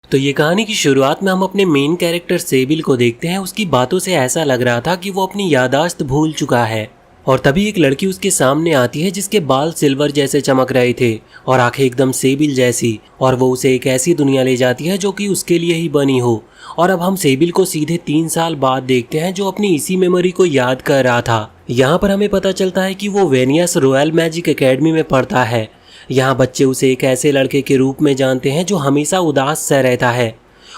तो ये कहानी की शुरुआत में हम अपने मेन कैरेक्टर सेबिल को देखते हैं। उसकी बातों से ऐसा लग रहा था कि वो अपनी याददाश्त भूल चुका है। और तभी एक लड़की उसके सामने आती है जिसके बाल सिल्वर जैसे चमक रहे थे और आंखें एकदम सेबिल जैसी, और वो उसे एक ऐसी दुनिया ले जाती है जो कि उसके लिए ही बनी हो। और अब हम सेबिल को सीधे 3 साल बाद देखते हैं जो अपनी इसी मेमोरी को याद कर रहा था। यहाँ पर हमें पता चलता है कि वो वेनियस रॉयल मैजिक एकेडमी में पढ़ता है। यहाँ बच्चे उसे एक ऐसे लड़के के रूप में जानते हैं जो हमेशा उदास सा रहता है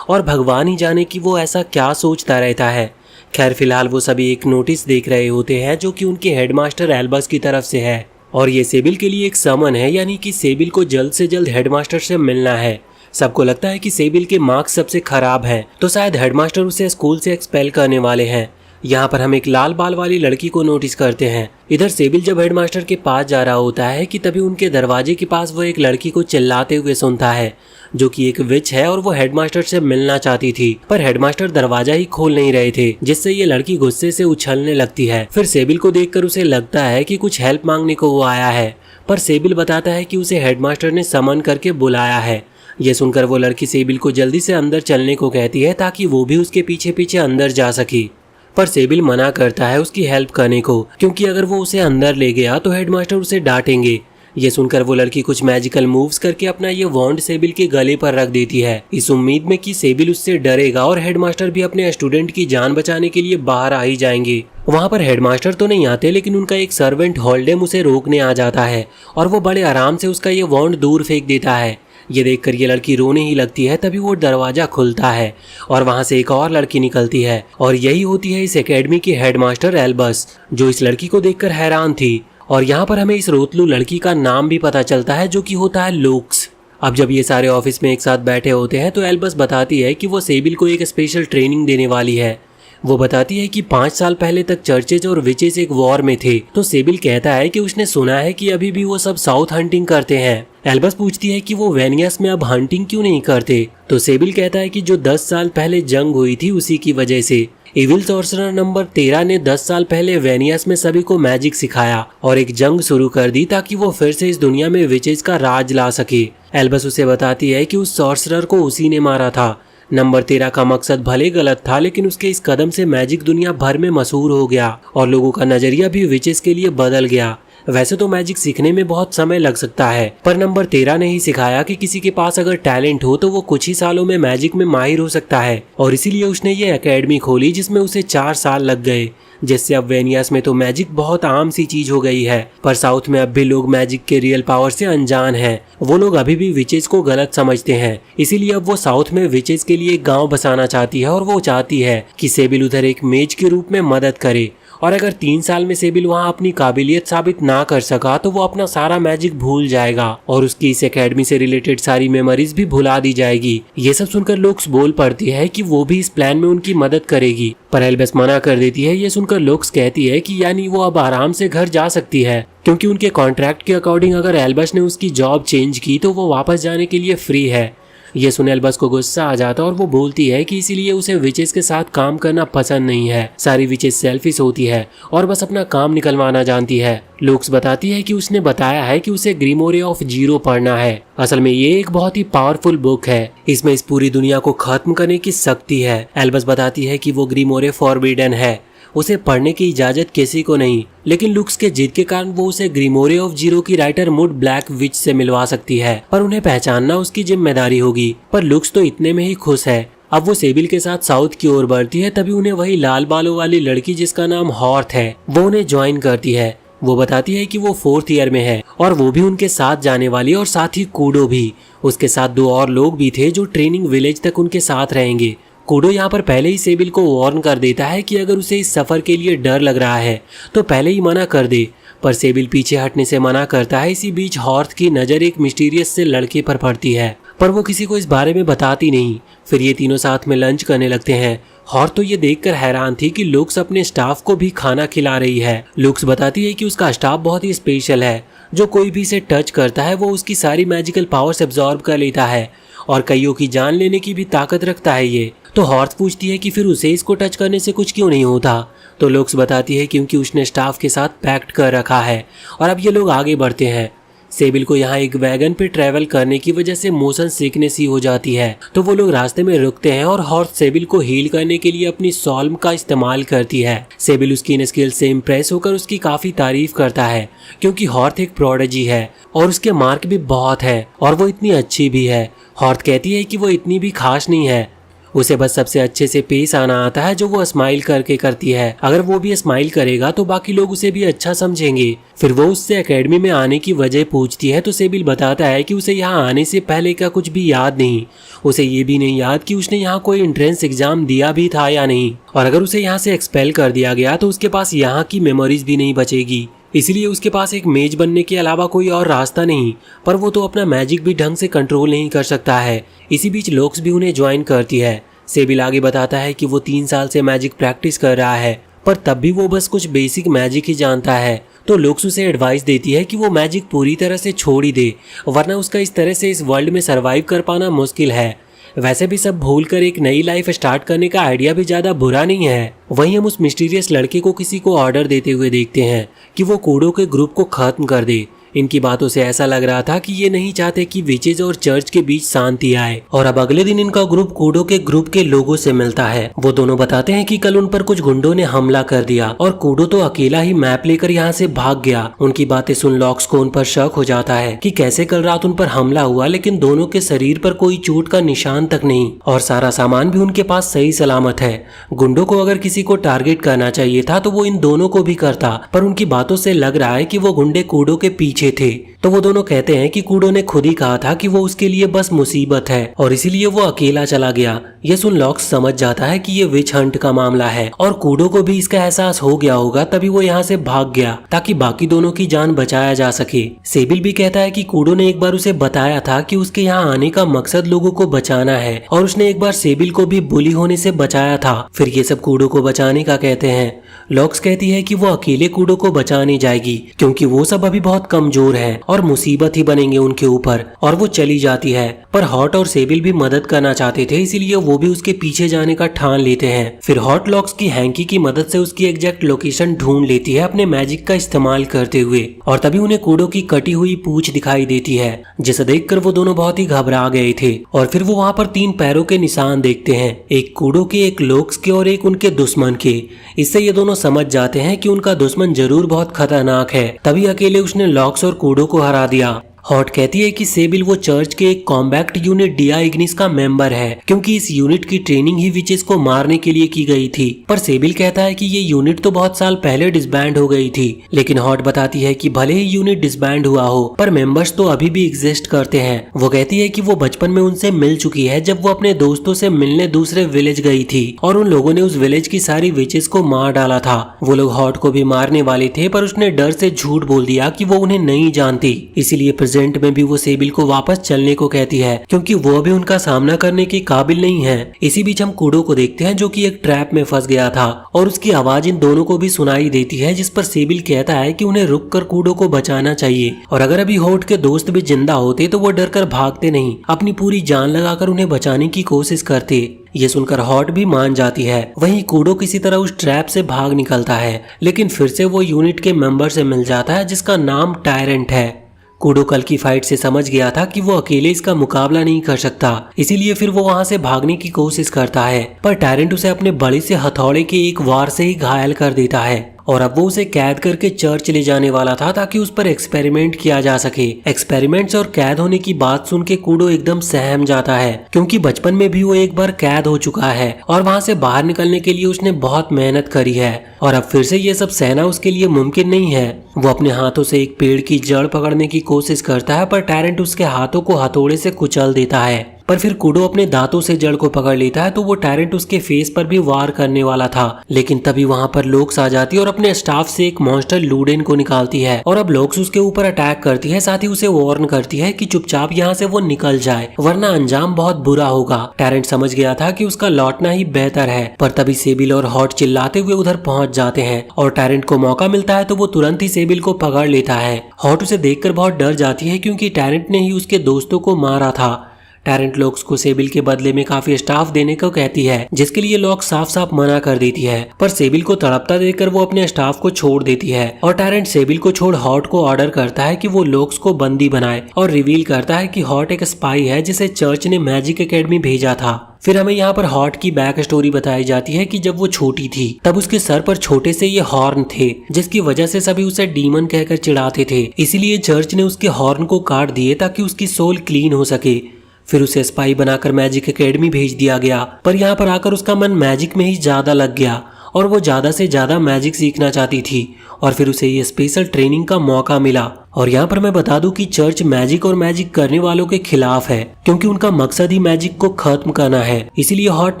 और भगवान ही जाने कि वो ऐसा क्या सोचता रहता है। खैर फिलहाल वो सभी एक नोटिस देख रहे होते हैं जो कि उनके हेडमास्टर एल्बस की तरफ से है, और ये सेबिल के लिए एक समन है, यानी कि सेबिल को जल्द से जल्द हेडमास्टर से मिलना है। सबको लगता है कि सेबिल के मार्क्स सबसे खराब हैं, तो शायद हेडमास्टर उसे स्कूल से एक्सपेल करने वाले हैं। यहाँ पर हम एक लाल बाल वाली लड़की को नोटिस करते हैं। इधर सेबिल जब हेडमास्टर के पास जा रहा होता है कि तभी उनके दरवाजे के पास वो एक लड़की को चिल्लाते हुए सुनता है जो कि एक विच है और वो हेडमास्टर से मिलना चाहती थी, पर हेडमास्टर दरवाजा ही खोल नहीं रहे थे, जिससे ये लड़की गुस्से से उछलने लगती है। फिर सेबिल को देखकर उसे लगता है कि कुछ हेल्प मांगने को वो आया है, पर सेबिल बताता है कि उसे हेडमास्टर ने समन करके बुलाया है। ये सुनकर वो लड़की सेबिल को जल्दी से अंदर चलने को कहती है ताकि वो भी उसके पीछे पीछे अंदर जा सके, पर सेबिल मना करता है उसकी हेल्प करने को, क्योंकि अगर वो उसे अंदर ले गया तो हेडमास्टर उसे डांटेंगे। ये सुनकर वो लड़की कुछ मैजिकल मूव्स करके अपना ये वॉन्ड सेबिल के गले पर रख देती है, इस उम्मीद में कि सेबिल उससे डरेगा और हेडमास्टर भी अपने स्टूडेंट की जान बचाने के लिए बाहर आ ही जाएंगे। वहाँ पर हेडमास्टर तो नहीं आते, लेकिन उनका एक सर्वेंट हॉल्डेम उसे रोकने आ जाता है और वो बड़े आराम से उसका ये वॉन्ड दूर फेंक देता है। ये देखकर ये लड़की रोने ही लगती है। तभी वो दरवाजा खुलता है और वहाँ से एक और लड़की निकलती है, और यही होती है इस एकेडमी की हेडमास्टर एल्बस, जो इस लड़की को देखकर हैरान थी। और यहाँ पर हमें इस रोतलू लड़की का नाम भी पता चलता है जो कि होता है लूक्स। अब जब ये सारे ऑफिस में एक साथ बैठे होते हैं तो एल्बस बताती है कि वो सेबिल को एक स्पेशल ट्रेनिंग देने वाली है। वो बताती है कि 5 साल पहले तक चर्चेज और विचेस एक वॉर में थे, तो सेबिल कहता है कि उसने सुना है कि अभी भी वो सब साउथ हंटिंग करते हैं। एल्बस पूछती है कि वो वेनियस में अब हंटिंग क्यों नहीं करते, तो सेबिल कहता है कि जो 10 साल पहले जंग हुई थी उसी की वजह से। इविल सॉर्सरर नंबर 13 ने 10 साल पहले वेनियस में सभी को मैजिक सिखाया और एक जंग शुरू कर दी ताकि वो फिर से इस दुनिया में विचेस का राज ला सके। एल्बस उसे बताती है कि उस सॉर्सरर को उसी ने मारा था। नंबर 13 का मकसद भले गलत था, लेकिन उसके इस कदम से मैजिक दुनिया भर में मशहूर हो गया और लोगों का नजरिया भी विचेस के लिए बदल गया। वैसे तो मैजिक सीखने में बहुत समय लग सकता है, पर नंबर 13 ने ही सिखाया कि किसी के पास अगर टैलेंट हो तो वो कुछ ही सालों में मैजिक में माहिर हो सकता है, और इसीलिए उसने ये एकेडमी खोली जिसमें उसे 4 साल लग गए, जिससे अब वेनियस में तो मैजिक बहुत आम सी चीज हो गई है। पर साउथ में अब भी लोग मैजिक के रियल पावर से अनजान हैं। वो लोग अभी भी विचेस को गलत समझते हैं, इसीलिए अब वो साउथ में विचेस के लिए एक गांव बसाना चाहती है और वो चाहती है कि सेबिल उधर एक मेज के रूप में मदद करे। और अगर 3 साल में सेबिल वहाँ अपनी काबिलियत साबित ना कर सका तो वो अपना सारा मैजिक भूल जाएगा और उसकी इस एकेडमी से रिलेटेड सारी मेमोरीज भी भुला दी जाएगी। ये सब सुनकर लुक्स बोल पड़ती है कि वो भी इस प्लान में उनकी मदद करेगी, पर एल्बस मना कर देती है। ये सुनकर लुक्स कहती है कि यानी वो अब आराम से घर जा सकती है, क्योंकि उनके कॉन्ट्रैक्ट के अकॉर्डिंग अगर एल्बस ने उसकी जॉब चेंज की तो वो वापस जाने के लिए फ्री है। ये सुन एल्बस को गुस्सा आ जाता और वो बोलती है कि इसीलिए उसे विचेस के साथ काम करना पसंद नहीं है। सारी विचेस सेल्फिश होती है और बस अपना काम निकलवाना जानती है। लुक्स बताती है कि उसने बताया है कि उसे ग्रीमोरे ऑफ जीरो पढ़ना है। असल में ये एक बहुत ही पावरफुल बुक है, इसमें इस पूरी दुनिया को खत्म करने की शक्ति है। एल्बस बताती है कि वो ग्रीमोरे फॉरबिडन है, उसे पढ़ने की इजाजत किसी को नहीं, लेकिन लुक्स के जिद के कारण वो उसे ग्रीमोरे ऑफ जीरो की राइटर मुड ब्लैक विच से मिलवा सकती है, पर उन्हें पहचानना उसकी जिम्मेदारी होगी। पर लुक्स तो इतने में ही खुश है। अब वो सेबिल के साथ साउथ की ओर बढ़ती है, तभी उन्हें वही लाल बालों वाली लड़की जिसका नाम हॉर्थ है वो उन्हें ज्वाइन करती है। वो बताती है कि वो 4th ईयर में है और वो भी उनके साथ जाने वाली, और साथ ही कूडो भी। उसके साथ 2 और लोग भी थे जो ट्रेनिंग विलेज तक उनके साथ रहेंगे। कूडो यहाँ पर पहले ही सेबिल को वार्न कर देता है कि अगर उसे इस सफर के लिए डर लग रहा है तो पहले ही मना कर दे, पर सेबिल पीछे हटने से मना करता है। इसी बीच हॉर्थ की नजर एक मिस्टीरियस से लड़के पर पड़ती है, पर वो किसी को इस बारे में बताती नहीं। फिर ये तीनों साथ में लंच करने लगते हैं। हॉर्थ तो ये देखकर हैरान थी कि लुक्स अपने स्टाफ को भी खाना खिला रही है। लुक्स बताती है कि उसका स्टाफ बहुत ही स्पेशल है, जो कोई भी इसे टच करता है वो उसकी सारी मैजिकल पावर्स एब्जॉर्ब कर लेता है और कईयों की जान लेने की भी ताकत रखता है ये। तो हॉर्थ पूछती है कि फिर उसे इसको टच करने से कुछ क्यों नहीं होता, तो लुक्स बताती है क्योंकि उसने स्टाफ के साथ पैक्ट कर रखा है। और अब ये लोग आगे बढ़ते हैं। सेबिल को यहाँ एक वैगन पे ट्रेवल करने की वजह से मोशन सिकनेस ही हो जाती है, तो वो लोग रास्ते में रुकते हैं और हॉर्थ सेबिल को हील करने के लिए अपनी सॉल्व का इस्तेमाल करती है। सेबिल उसकी इन स्किल से इम्प्रेस होकर उसकी काफी तारीफ करता है, क्योंकि हॉर्थ एक प्रोडिजी है और उसके मार्क भी बहुत है और वो इतनी अच्छी भी है। हॉर्थ कहती है कि वो इतनी भी खास नहीं है, उसे बस सबसे अच्छे से पेश आना आता है जो वो स्माइल करके करती है। अगर वो भी स्माइल करेगा तो बाकी लोग उसे भी अच्छा समझेंगे। फिर वो उससे एकेडमी में आने की वजह पूछती है तो सेबिल बताता है कि उसे यहाँ आने से पहले का कुछ भी याद नहीं। उसे ये भी नहीं याद कि उसने यहाँ कोई एंट्रेंस एग्जाम दिया भी था या नहीं, और अगर उसे यहाँ से एक्सपेल कर दिया गया तो उसके पास यहाँ की मेमोरीज भी नहीं बचेगी। इसलिए उसके पास एक मेज बनने के अलावा कोई और रास्ता नहीं, पर वो तो अपना मैजिक भी ढंग से कंट्रोल नहीं कर सकता है। इसी बीच लोक्स भी उन्हें ज्वाइन करती है। सेबिल आगे बताता है कि वो 3 साल से मैजिक प्रैक्टिस कर रहा है, पर तब भी वो बस कुछ बेसिक मैजिक ही जानता है। तो लोक्स उसे एडवाइस देती है कि वो मैजिक पूरी तरह से छोड़ ही दे, वरना उसका इस तरह से इस वर्ल्ड में सरवाइव कर पाना मुश्किल है। वैसे भी सब भूल कर एक नई लाइफ स्टार्ट करने का आइडिया भी ज्यादा बुरा नहीं है। वहीं हम उस मिस्टीरियस लड़के को किसी को ऑर्डर देते हुए देखते हैं कि वो कूडो के ग्रुप को खत्म कर दे। इनकी बातों से ऐसा लग रहा था कि ये नहीं चाहते कि विचेज और चर्च के बीच शांति आए। और अब अगले दिन इनका ग्रुप कूडो के ग्रुप के लोगों से मिलता है। वो दोनों बताते हैं कि कल उन पर कुछ गुंडों ने हमला कर दिया और कूडो तो अकेला ही मैप लेकर यहाँ से भाग गया। उनकी बातें सुन लॉक्स को उन पर शक हो जाता है कि कैसे कल रात उन पर हमला हुआ, लेकिन दोनों के शरीर पर कोई चोट का निशान तक नहीं और सारा सामान भी उनके पास सही सलामत है। गुंडों को अगर किसी को टारगेट करना चाहिए था तो वो इन दोनों को भी करता, पर उनकी बातों से लग रहा है कि वो गुंडे कूडो के पीछे थे। तो वो दोनों कहते हैं कि कूडो ने खुद ही कहा था कि वो उसके लिए बस मुसीबत है और इसीलिए वो अकेला चला गया। ये सुन लॉक्स समझ जाता है कि ये विच हंट का मामला है और कूडो को भी इसका एहसास हो गया होगा, तभी वो यहाँ से भाग गया ताकि बाकी दोनों की जान बचाया जा सके। सेबिल भी कहता है कि कूडो ने एक बार उसे बताया था कि उसके यहाँ आने का मकसद लोगों को बचाना है और उसने एक बार सेबिल को भी बुली होने से बचाया था। फिर ये सब कूडो को बचाने का कहते हैं। लॉक्स कहती है कि वो अकेले कूडो को बचा नहीं जाएगी, क्योंकि वो सब अभी बहुत कमजोर है और मुसीबत ही बनेंगे उनके ऊपर, और वो चली जाती है। पर हॉट और सेबिल भी मदद करना चाहते थे, इसीलिए वो भी उसके पीछे जाने का ठान लेते हैं। फिर हॉट लॉक्स की हैंकी की मदद से उसकी एग्जैक्ट लोकेशन ढूंढ लेती है अपने मैजिक का इस्तेमाल करते हुए, और तभी उन्हें कूडो की कटी हुई पूंछ दिखाई देती है, जिसे देखकर वो दोनों बहुत ही घबरा गए थे। और फिर वो वहाँ पर 3 पैरों के निशान देखते हैं, एक कूडो के, एक लोक्स के और एक उनके दुश्मन के। इससे ये दोनों समझ जाते हैं कि उनका दुश्मन जरूर बहुत खतरनाक है, तभी अकेले उसने लॉक्स और कूडो को हरा दिया। हॉट कहती है कि सेबिल वो चर्च के एक कॉम्बैक्ट यूनिट डिया इग्निस का मेंबर है, क्योंकि इस यूनिट की ट्रेनिंग ही विचेस को मारने के लिए की गई थी। पर सेबिल कहता है कि ये यूनिट तो बहुत साल पहले डिसबैंड हो गई थी, लेकिन हॉट बताती है कि भले ही यूनिट डिसबैंड हुआ हो, पर मेंबर्स तो अभी भी एग्जिस्ट करते हैं। वो कहती है कि वो बचपन में उनसे मिल चुकी है जब वो अपने दोस्तों से मिलने दूसरे विलेज गई थी और उन लोगों ने उस विलेज की सारी विचेस को मार डाला था। वो लोग हॉट को भी मारने वाले थे, पर उसने डर से झूठ बोल दिया कि वो उन्हें नहीं जानती। इसीलिए प्रेजेंट में भी वो सेबिल को वापस चलने को कहती है, क्योंकि वो भी उनका सामना करने के काबिल नहीं है। इसी बीच हम कूडो को देखते हैं जो कि एक ट्रैप में फंस गया था और उसकी आवाज इन दोनों को भी सुनाई देती है, जिस पर सेबिल कहता है कि उन्हें रुककर कूडो को बचाना चाहिए, और अगर अभी हॉट के दोस्त भी जिंदा होते तो वो डर कर भागते नहीं, अपनी पूरी जान लगाकर उन्हें बचाने की कोशिश करते। ये सुनकर हॉट भी मान जाती है। वहीं कूडो किसी तरह उस ट्रैप से भाग निकलता है, लेकिन फिर से वो यूनिट के मेंबर से मिल जाता है जिसका नाम टायरेंट है। कूडो कल की फाइट से समझ गया था कि वो अकेले इसका मुकाबला नहीं कर सकता, इसीलिए फिर वो वहां से भागने की कोशिश करता है, पर टायरेंट उसे अपने बड़े से हथौड़े के एक वार से ही घायल कर देता है। और अब वो उसे कैद करके चर्च ले जाने वाला था ताकि उस पर एक्सपेरिमेंट किया जा सके। एक्सपेरिमेंट्स और कैद होने की बात सुन के कूडो एकदम सहम जाता है, क्योंकि बचपन में भी वो एक बार कैद हो चुका है और वहां से बाहर निकलने के लिए उसने बहुत मेहनत करी है, और अब फिर से ये सब सहना उसके लिए मुमकिन नहीं है। वो अपने हाथों से एक पेड़ की जड़ पकड़ने की कोशिश करता है, पर टायरेंट उसके हाथों को हथौड़े से कुचल देता है। पर फिर कूडो अपने दांतों से जड़ को पकड़ लेता है, तो वो टायरेंट उसके फेस पर भी वार करने वाला था, लेकिन तभी वहां पर लोक्स आ जाती है और अपने स्टाफ से एक मॉन्स्टर लूडेन को निकालती है, और अब लोक्स उसके ऊपर अटैक करती है, साथ ही उसे वार्न करती है कि चुपचाप यहाँ से वो निकल जाए, वरना अंजाम बहुत बुरा होगा। टायरेंट समझ गया था कि उसका लौटना ही बेहतर है, पर तभी सेबिल और हॉट चिल्लाते हुए उधर पहुंच जाते हैं, और टायरेंट को मौका मिलता है तो वो तुरंत ही सेबिल को पकड़ लेता है। हॉट उसे देखकर बहुत डर जाती है, क्योंकि टायरेंट ने ही उसके दोस्तों को मारा था। टैरेंट लॉक्स को सेबिल के बदले में काफी स्टाफ देने को कहती है, जिसके लिए लॉक्स साफ साफ मना कर देती है, पर सेबिल को तड़पता देखकर वो अपने स्टाफ को छोड़ देती है और टैरेंट सेबिल को छोड़ हॉट को ऑर्डर करता है कि वो लॉक्स को बंदी बनाए और रिवील करता है कि हॉट एक स्पाई है जिसे चर्च ने मैजिक एकेडमी भेजा था। फिर हमें यहाँ पर हॉट की बैक स्टोरी बताई जाती है कि जब वो छोटी थी तब उसके सर पर छोटे से ये हॉर्न थे, जिसकी वजह से सभी उसे डीमन कहकर चिढ़ाते थे। इसीलिए चर्च ने उसके हॉर्न को काट दिए ताकि उसकी सोल क्लीन हो सके। फिर उसे स्पाई बनाकर मैजिक एकेडमी भेज दिया गया, पर यहाँ पर आकर उसका मन मैजिक में ही ज्यादा लग गया और वो ज्यादा से ज्यादा मैजिक सीखना चाहती थी और फिर उसे ये स्पेशल ट्रेनिंग का मौका मिला। और यहाँ पर मैं बता दूं कि चर्च मैजिक और मैजिक करने वालों के खिलाफ है, क्योंकि उनका मकसद ही मैजिक को खत्म करना है। इसीलिए हॉट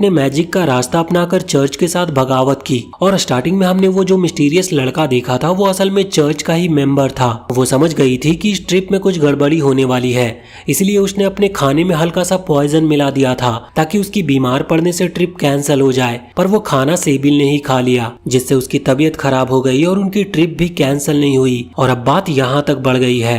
ने मैजिक का रास्ता अपनाकर चर्च के साथ बगावत की। और स्टार्टिंग में हमने वो जो मिस्टीरियस लड़का देखा था वो असल में चर्च का ही मेंबर था। वो समझ गई थी कि इस ट्रिप में कुछ गड़बड़ी होने वाली है, इसलिए उसने अपने खाने में हल्का सा पॉइजन मिला दिया था ताकि उसकी बीमार पड़ने से ट्रिप कैंसिल हो जाए। पर वो खाना सेबिल ने ही खा लिया, जिससे उसकी तबीयत खराब हो गई और उनकी ट्रिप भी कैंसिल नहीं हुई। और अब बात यहाँ तक बढ़ गई है।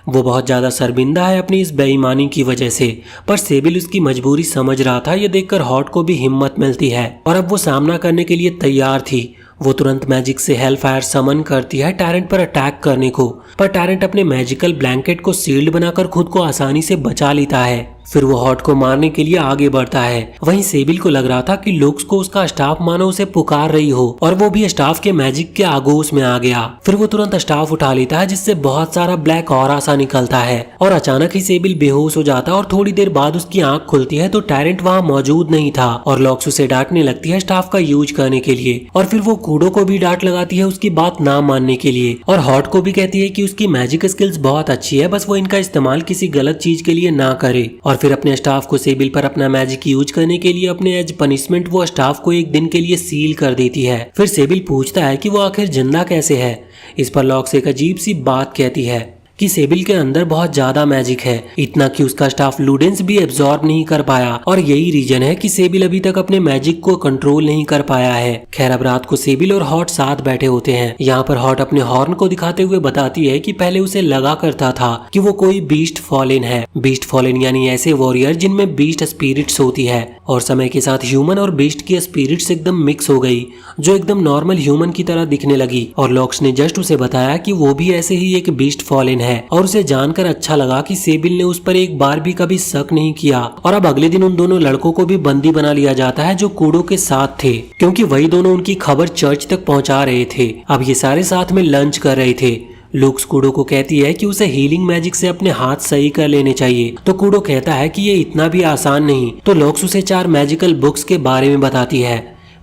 वो बहुत ज्यादा शर्मिंदा है अपनी इस बेईमानी की वजह से, पर सेबिल उसकी मजबूरी समझ रहा था। ये देखकर हॉट को भी हिम्मत मिलती है और अब वो सामना करने के लिए तैयार थी। वो तुरंत मैजिक से हेल फायर समन करती है टैरेंट पर अटैक करने को, पर टैरेंट अपने मैजिकल ब्लैंकेट को सील्ड बनाकर खुद को आसानी से बचा लेता है। फिर वो हॉट को मारने के लिए आगे बढ़ता है। वहीं सेबिल को लग रहा था कि लुक्स को उसका स्टाफ मानो उसे पुकार रही हो और वो भी स्टाफ के मैजिक के आगोश में आ गया। फिर वो तुरंत स्टाफ उठा लेता है, जिससे बहुत सारा ब्लैक ऑरा सा निकलता है और अचानक ही सेबिल बेहोश हो जाता है और थोड़ी देर बाद उसकी आंख खुलती है तो टैरेंट वहाँ मौजूद नहीं था और लॉक्स उसे डांटने लगती है स्टाफ का यूज करने के लिए। और फिर वो कूडो को भी डांट लगाती है उसकी बात ना मानने के लिए और हॉट को भी कहती है कि उसकी मैजिक स्किल्स बहुत अच्छी है, बस वो इनका इस्तेमाल किसी गलत चीज के लिए ना करे। और फिर अपने स्टाफ को सेबिल पर अपना मैजिक यूज करने के लिए अपने एज पनिशमेंट वो स्टाफ को एक दिन के लिए सील कर देती है। फिर सेबिल पूछता है कि वो आखिर जिंदा कैसे है। इस पर लॉक्स एक अजीब सी बात कहती है कि सेबिल के अंदर बहुत ज्यादा मैजिक है, इतना कि उसका स्टाफ लूडेंस भी एब्जॉर्ब नहीं कर पाया और यही रीजन है कि सेबिल अभी तक अपने मैजिक को कंट्रोल नहीं कर पाया है। खैर अब रात को सेबिल और हॉट साथ बैठे होते हैं। यहाँ पर हॉट अपने हॉर्न को दिखाते हुए बताती है कि पहले उसे लगा करता था कि वो कोई बीस्ट फॉलेन है। बीस्ट फॉलेन यानी ऐसे वॉरियर जिनमें बीस्ट स्पिरिट्स होती है और समय के साथ ह्यूमन और बीस्ट की स्पिरिट्स एकदम मिक्स हो गई, जो एकदम नॉर्मल ह्यूमन की तरह दिखने लगी। और लॉक्स ने जस्ट उसे बताया कि वो भी ऐसे ही एक बीस्ट फॉलेन है और उसे जानकर अच्छा लगा कि सेबिल ने उस पर एक बार भी कभी शक नहीं किया। और अब अगले दिन उन दोनों लड़कों को भी बंदी बना लिया जाता है जो कूडो के साथ थे, क्योंकि वही दोनों उनकी खबर चर्च तक पहुंचा रहे थे। अब ये सारे साथ में लंच कर रहे थे। लुक्स कूडो को कहती है कि उसे हीलिंग मैजिक से अपने हाथ सही कर लेने चाहिए, तो कूडो कहता है कि ये इतना भी आसान नहीं। तो लुक्स उसे 4 मैजिकल बुक्स के बारे में बताती है,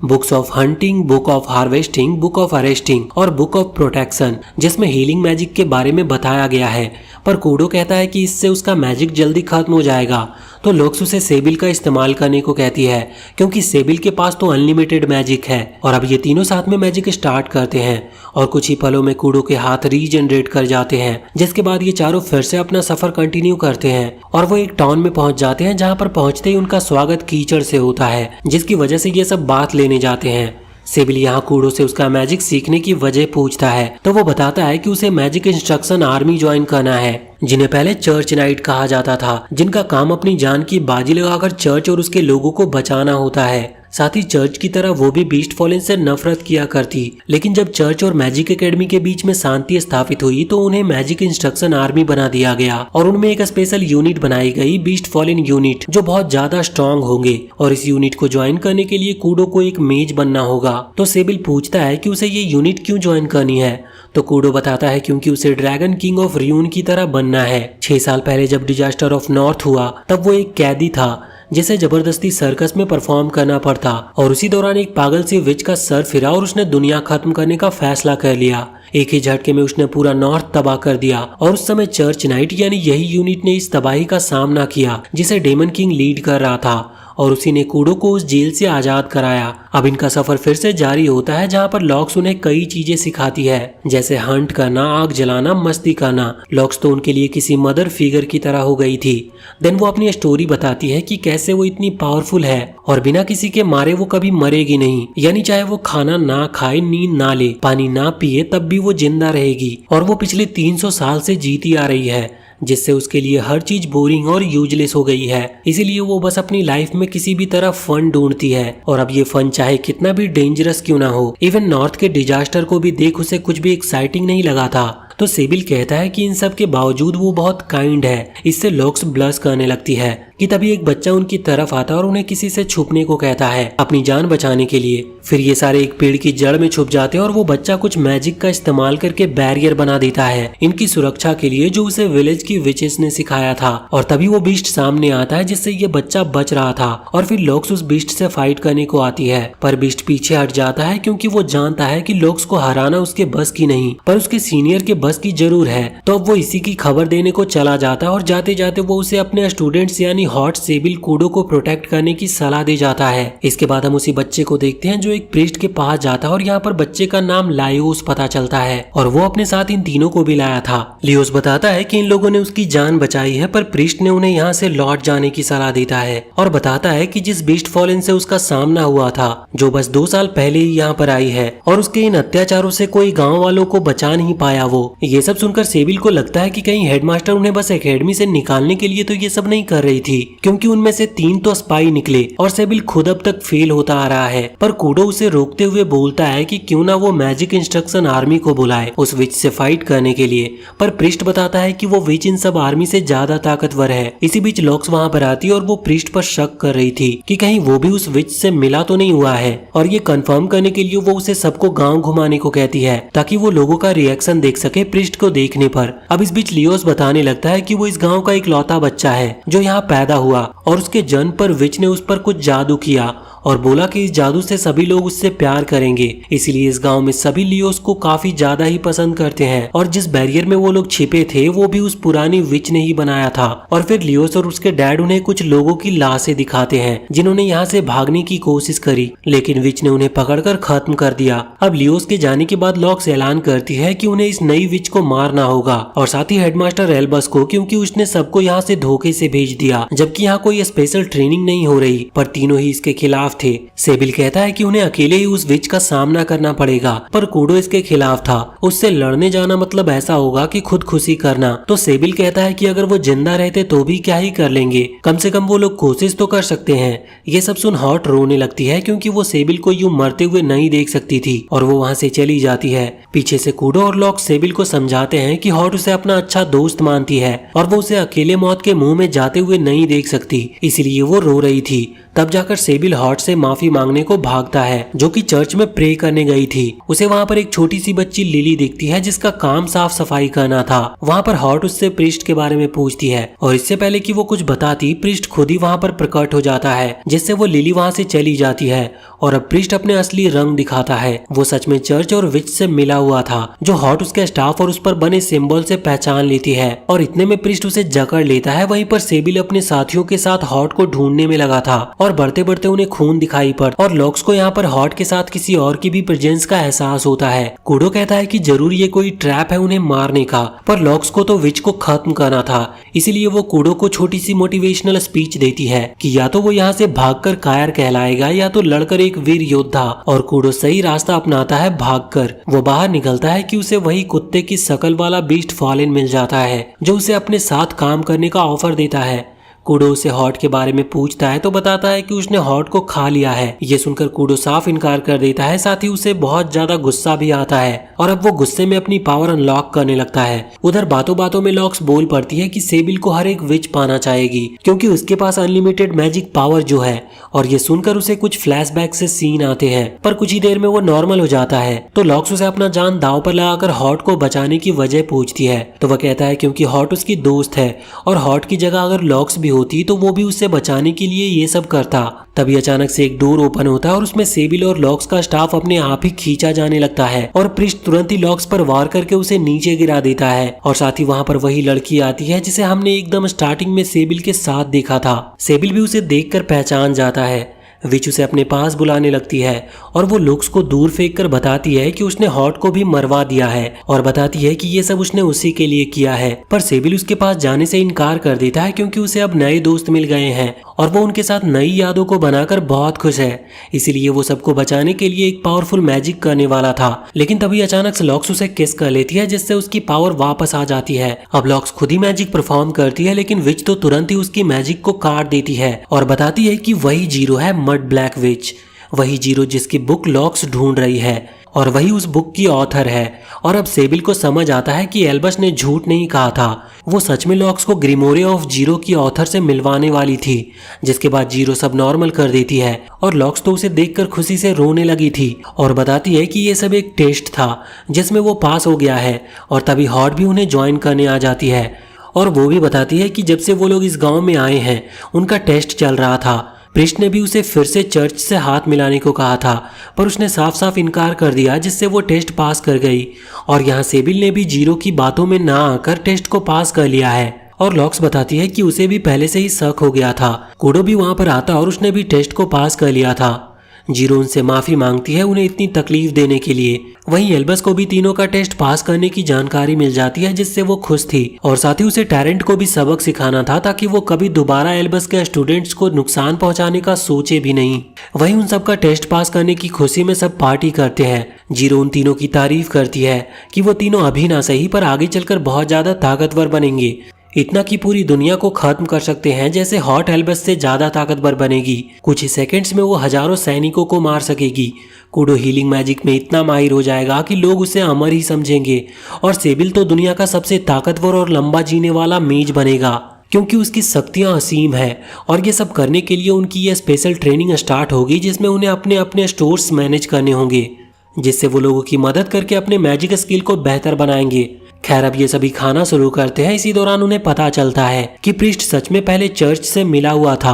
books of hunting, book of harvesting, book of arresting और बुक ऑफ प्रोटेक्शन, जिसमें हीलिंग मैजिक के बारे में बताया गया है। पर कूडो कहता है कि इससे उसका मैजिक जल्दी खत्म हो जाएगा, तो लुक्स उसे सेबिल का इस्तेमाल करने को कहती है, क्योंकि सेबिल के पास तो अनलिमिटेड मैजिक है। और अब ये तीनों साथ में मैजिक स्टार्ट करते हैं और कुछ ही पलों में कूडो के हाथ रीजनरेट कर जाते हैं, जिसके बाद ये चारों फिर से अपना सफर कंटिन्यू करते हैं और वो एक टाउन में पहुंच जाते हैं, जहां पर पहुंचते ही उनका स्वागत कीचड़ से होता है, जिसकी वजह से ये सब बात लेने जाते हैं। सेबिल यहाँ कूडो से उसका मैजिक सीखने की वजह पूछता है, तो वो बताता है कि उसे मैजिक इंस्ट्रक्शन आर्मी ज्वाइन करना है, जिन्हें पहले चर्च नाइट कहा जाता था, जिनका काम अपनी जान की बाजी लगाकर चर्च और उसके लोगों को बचाना होता है। साथ ही चर्च की तरह वो भी बीस्ट फॉलेन से नफरत किया करती, लेकिन जब चर्च और मैजिक एकेडमी के बीच में शांति स्थापित हुई तो उन्हें मैजिक इंस्ट्रक्शन आर्मी बना दिया गया और उनमें एक स्पेशल यूनिट बनाई गई, बीस्ट फॉलेन यूनिट, जो बहुत ज्यादा स्ट्रॉन्ग होंगे। और इस यूनिट को ज्वाइन करने के लिए कूडो को एक मेज बनना होगा। तो सेबिल पूछता है कि उसे ये यूनिट क्यों ज्वाइन करनी है, तो कूडो बताता है क्योंकि उसे ड्रैगन किंग ऑफ रियून की तरह बनना है। 6 साल पहले जब डिजास्टर ऑफ नॉर्थ हुआ तब वो एक कैदी था जिसे जबरदस्ती सर्कस में परफॉर्म करना पड़ता और उसी दौरान एक पागल सी विच का सर फिरा और उसने दुनिया खत्म करने का फैसला कर लिया। एक ही झटके में उसने पूरा नॉर्थ तबाह कर दिया और उस समय चर्च नाइट यानी यही यूनिट ने इस तबाही का सामना किया जिसे डेमन किंग लीड कर रहा था और उसी ने कूडो को उस जेल से आजाद कराया। अब इनका सफर फिर से जारी होता है, जहाँ पर लॉक्स उन्हें कई चीजें सिखाती है, जैसे हंट करना, आग जलाना, मस्ती करना। लॉक्स तो उनके लिए किसी मदर फिगर की तरह हो गई थी। देन वो अपनी स्टोरी बताती है कि कैसे वो इतनी पावरफुल है और बिना किसी के मारे वो कभी मरेगी नहीं, यानी चाहे वो खाना ना खाए, नींद ना ले, पानी ना पिए, तब भी वो जिंदा रहेगी और वो पिछले 300 साल से जीती आ रही है। जिससे उसके लिए हर चीज बोरिंग और यूजलेस हो गई है। इसीलिए वो बस अपनी लाइफ में किसी भी तरह फन ढूंढती है, और अब ये फन चाहे कितना भी डेंजरस क्यों ना हो। इवन नॉर्थ के डिजास्टर को भी देख उसे कुछ भी एक्साइटिंग नहीं लगा था। तो सेबिल कहता है कि इन सब के बावजूद वो बहुत काइंड है। इससे लॉक्स ब्लश करने लगती है कि तभी एक बच्चा उनकी तरफ आता है और उन्हें किसी से छुपने को कहता है अपनी जान बचाने के लिए। फिर ये सारे एक पेड़ की जड़ में छुप जाते हैं और वो बच्चा कुछ मैजिक का इस्तेमाल करके बैरियर बना देता है इनकी सुरक्षा के लिए, जो उसे विलेज की विचेस ने सिखाया था। और तभी वो बीस्ट सामने आता है जिससे ये बच्चा बच रहा था, और फिर लॉक्स उस बीस्ट से फाइट करने को आती है। पर बीस्ट पीछे हट जाता है क्योंकि वो जानता है कि लॉक्स को हराना उसके बस की नहीं, पर उसके सीनियर के बस की जरूर है। तो अब वो इसी की खबर देने को चला जाता है, और जाते जाते वो उसे अपने स्टूडेंट्स यानी हॉट, सेबिल, कूडो को प्रोटेक्ट करने की सलाह दे जाता है। इसके बाद हम उसी बच्चे को देखते हैं जो एक प्रीस्ट के पास जाता है, और यहाँ पर बच्चे का नाम लायोस पता चलता है, और वो अपने साथ इन तीनों को भी लाया था। लियोस बताता है कि इन लोगों ने उसकी जान बचाई है, पर प्रीस्ट ने उन्हें यहाँ से लौट जाने की सलाह देता है, और बताता है कि जिस बीस्ट फॉलन से उसका सामना हुआ था, जो बस 2 साल पहले ही यहाँ पर आई है, और उसके इन अत्याचारों से कोई गाँव वालों को बचा नहीं पाया। वो ये सब सुनकर सेबिल को लगता है कि कहीं हेडमास्टर उन्हें बस एकेडमी से निकालने के लिए तो ये सब नहीं कर रही थी, क्योंकि उनमें से 3 तो स्पाई निकले, और सेबिल खुद अब तक फेल होता आ रहा है। पर कूडो उसे रोकते हुए बोलता है कि क्यों ना वो मैजिक इंस्ट्रक्शन आर्मी को बुलाए उस विच से फाइट करने के लिए। पर प्रिस्ट बताता है कि वो विच इन सब आर्मी से ज्यादा ताकतवर है। इसी बीच लॉक्स वहाँ पर आती है और वो प्रिस्ट पर शक कर रही थी कि कहीं वो भी उस विच से मिला तो नहीं हुआ है, और ये कंफर्म करने के लिए वो उसे सबको गाँव घुमाने को कहती है ताकि वो लोगों का रिएक्शन देख सके प्रिस्ट को देखने पर। अब इस बीच लियोस बताने लगता है कि वो इस गांव का इकलौता बच्चा है जो यहाँ पैदा हुआ, और उसके जन्म पर विच ने उस पर कुछ जादू किया और बोला कि इस जादू से सभी लोग उससे प्यार करेंगे। इसलिए इस गांव में सभी लियोस को काफी ज्यादा ही पसंद करते हैं, और जिस बैरियर में वो लोग छिपे थे वो भी उस पुरानी विच ने ही बनाया था। और फिर लियोस और उसके डैड उन्हें कुछ लोगों की लाशें दिखाते हैं जिन्होंने यहाँ से भागने की कोशिश करी, लेकिन विच ने उन्हें पकड़कर खत्म कर दिया। अब लियोस के जाने के बाद लॉक्स ऐलान करती है कि उन्हें इस नई विच को मारना होगा, और साथ ही हेडमास्टर एल्बस को, क्योंकि उसने सबको यहाँ से धोखे से भेज दिया, जबकि यहाँ कोई स्पेशल ट्रेनिंग नहीं हो रही। पर तीनों ही इसके खिलाफ थे। सेबिल कहता है कि उन्हें अकेले ही उस विच का सामना करना पड़ेगा, पर कूडो इसके खिलाफ था। उससे लड़ने जाना मतलब ऐसा होगा कि खुदकुशी करना। तो सेबिल कहता है कि अगर वो जिंदा रहते तो भी क्या ही कर लेंगे, कम से कम वो लोग कोशिश तो कर सकते हैं। ये सब सुन हॉट रोने लगती है क्योंकि वो सेबिल को यूं मरते हुए नहीं देख सकती थी, और वो वहाँ से चली जाती है। पीछे से कूडो और लॉक सेबिल को समझाते हैं कि हॉट उसे अपना अच्छा दोस्त मानती है और वो उसे अकेले मौत के मुंह में जाते हुए नहीं देख सकती, इसलिए वो रो रही थी। तब जाकर सेबिल हॉट से माफी मांगने को भागता है, जो कि चर्च में प्रे करने गई थी। उसे वहाँ पर एक छोटी सी बच्ची लिली दिखती है जिसका काम साफ सफाई करना था। वहाँ पर हॉट उससे प्रिस्ट के बारे में पूछती है, और इससे पहले कि वो कुछ बताती, प्रिस्ट खुद ही वहाँ पर प्रकट हो जाता है, जिससे वो लिली वहाँ से चली जाती है। और अब प्रिस्ट अपने असली रंग दिखाता है। वो सच में चर्च और विच से मिला हुआ था, जो हॉट उसके स्टाफ और उस पर बने सिंबल से पहचान लेती है, और इतने में प्रिस्ट उसे जकड़ लेता है। वहीं पर सेबिल अपने साथियों के साथ हॉट को ढूंढने में लगा था, और बढ़ते बढ़ते उन्हें खून दिखाई पड़, और लॉक्स को यहाँ पर हॉट के साथ किसी और की भी प्रेजेंस का एहसास होता है। कूडो कहता है कि जरूर ये कोई ट्रैप है उन्हें मारने का, पर लॉक्स को तो विच को खत्म करना था। इसीलिए वो कूडो को छोटी सी मोटिवेशनल स्पीच देती है कि या तो वो यहाँ से भागकर कायर कहलाएगा या तो लड़कर एक वीर योद्धा। और कूडो सही रास्ता अपनाता है, भागकर वो बाहर निकलता है कि उसे वही कुत्ते की शकल वाला बीस्ट फॉलन मिल जाता है, जो उसे अपने साथ काम करने का ऑफर देता है। कूडो उसे हॉट के बारे में पूछता है तो बताता है कि उसने हॉट को खा लिया है। ये सुनकर कूडो साफ इनकार कर देता है, साथ ही उसे बहुत ज्यादा गुस्सा भी आता है, और अब वो गुस्से में अपनी पावर अनलॉक करने लगता है। उधर बातों बातों में लॉक्स बोल पड़ती है कि सेबिल को हर एक विच पाना चाहेगी, क्योंकि उसके पास अनलिमिटेड मैजिक पावर जो है। और ये सुनकर उसे कुछ फ्लैशबैक से सीन आते हैं, पर कुछ ही देर में वो नॉर्मल हो जाता है। तो लॉक्स उसे अपना जान दांव पर लगाकर हॉट को बचाने की वजह पूछती है, तो वह कहता है क्योंकि हॉट उसकी दोस्त है, और हॉट की जगह अगर लॉक्स भी होती तो वो भी उसे बचाने के लिए ये सब करता। तभी अचानक से एक डोर ओपन होता है और उसमें सेबिल और लॉक्स का स्टाफ अपने आप ही खींचा जाने लगता है, और प्रिस्ट तुरंत ही लॉक्स पर वार करके उसे नीचे गिरा देता है। और साथ ही वहाँ पर वही लड़की आती है जिसे हमने एकदम स्टार्टिंग में सेबिल के साथ देखा था। सेबिल भी उसे देखकर पहचान जाता है। विच उसे अपने पास बुलाने लगती है, और वो लुक्स को दूर फेंक कर बताती है कि उसने हॉट को भी मरवा दिया है, और बताती है कि ये सब उसने उसी के लिए किया है। पर सेबिल उसके पास जाने से इनकार कर देता है क्योंकि उसे अब नए दोस्त मिल गए हैं, और वो उनके साथ नई यादों को बनाकर बहुत खुश है। इसीलिए वो सबको बचाने के लिए एक पावरफुल मैजिक करने वाला था, लेकिन तभी अचानक से लॉक्स उसे किस कर लेती है, जिससे उसकी पावर वापस आ जाती है। अब लॉक्स खुद ही मैजिक परफॉर्म करती है, लेकिन विच तो तुरंत ही उसकी मैजिक को काट देती है और बताती है कि वही जीरो है, मड ब्लैक विच, वही जीरो जिसकी बुक लॉक्स ढूंढ रही है और वही उस बुक की ऑथर है। और अब सेबिल को समझ आता है कि एल्बस ने झूठ नहीं कहा था, वो सच में लॉक्स को ग्रिमोरे ऑफ जीरो की ऑथर से मिलवाने वाली थी। जिसके बाद जीरो सब नॉर्मल कर देती है और लॉक्स तो उसे देखकर खुशी से रोने लगी थी और बताती है कि ये सब एक टेस्ट था जिसमें वो पास हो गया है। और तभी हॉट भी उन्हें ज्वाइन करने आ जाती है और वो भी बताती है कि जब से वो लोग इस गांव में आए हैं उनका टेस्ट चल रहा था। प्रिस्ट ने भी उसे फिर से चर्च से हाथ मिलाने को कहा था, पर उसने साफ साफ इनकार कर दिया, जिससे वो टेस्ट पास कर गई। और यहाँ सेबिल ने भी जीरो की बातों में ना आकर टेस्ट को पास कर लिया है। और लॉक्स बताती है कि उसे भी पहले से ही शक हो गया था। कूडो भी वहां पर आता और उसने भी टेस्ट को पास कर लिया था। जीरो उनसे माफी मांगती है उन्हें इतनी तकलीफ देने के लिए। वहीं एल्बस को भी तीनों का टेस्ट पास करने की जानकारी मिल जाती है, जिससे वो खुश थी और साथ ही उसे टैरेंट को भी सबक सिखाना था ताकि वो कभी दोबारा एल्बस के स्टूडेंट्स को नुकसान पहुंचाने का सोचे भी नहीं। वहीं उन सबका टेस्ट पास करने की खुशी में सब पार्टी करते हैं। जीरो उन तीनों की तारीफ करती है कि वो तीनों अभी ना सही पर आगे चलकर बहुत ज्यादा ताकतवर बनेंगे, इतना कि पूरी दुनिया को खत्म कर सकते हैं। जैसे हॉट एल्बस से ज्यादा ताकतवर बनेगी, कुछ ही सेकंड्स में वो हजारों सैनिकों को मार सकेगी। कूडो हीलिंग मैजिक में इतना माहिर हो जाएगा कि लोग उसे अमर ही समझेंगे और सेबिल तो दुनिया का सबसे ताकतवर और लंबा जीने वाला मेज बनेगा, क्योंकि उसकी शक्तियां असीम है। और ये सब करने के लिए उनकी ये स्पेशल ट्रेनिंग स्टार्ट होगी, जिसमें उन्हें अपने अपने स्टोर्स मैनेज करने होंगे, जिससे वो लोगों की मदद करके अपने मैजिक स्किल को बेहतर बनाएंगे। खैर अब ये सभी खाना शुरू करते हैं। इसी दौरान उन्हें पता चलता है कि प्रीस्ट सच में पहले चर्च से मिला हुआ था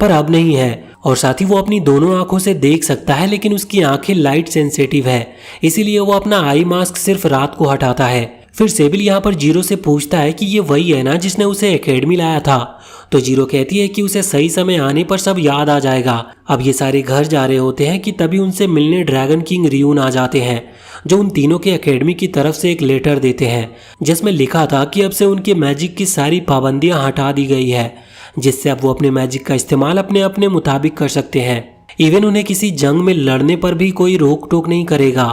पर अब नहीं है, और साथ ही वो अपनी दोनों आंखों से देख सकता है, लेकिन उसकी आंखें लाइट सेंसिटिव है, इसीलिए वो अपना आई मास्क सिर्फ रात को हटाता है। फिर सेबिल यहाँ पर जीरो से पूछता है कि ये वही है ना जिसने उसे एकेडमी लाया था, तो जीरो कहती है कि उसे सही समय आने पर सब याद आ जाएगा। अब ये सारे घर जा रहे होते हैं कि तभी उनसे मिलने ड्रैगन किंग रियून आ जाते हैं, जो उन तीनों के एकेडमी की तरफ से एक लेटर देते हैं जिसमें लिखा था कि अब से उनके मैजिक की सारी पाबंदियां हटा दी गई है, जिससे अब वो अपने मैजिक का इस्तेमाल अपने अपने मुताबिक कर सकते हैं। इवन उन्हें किसी जंग में लड़ने पर भी कोई रोक टोक नहीं करेगा।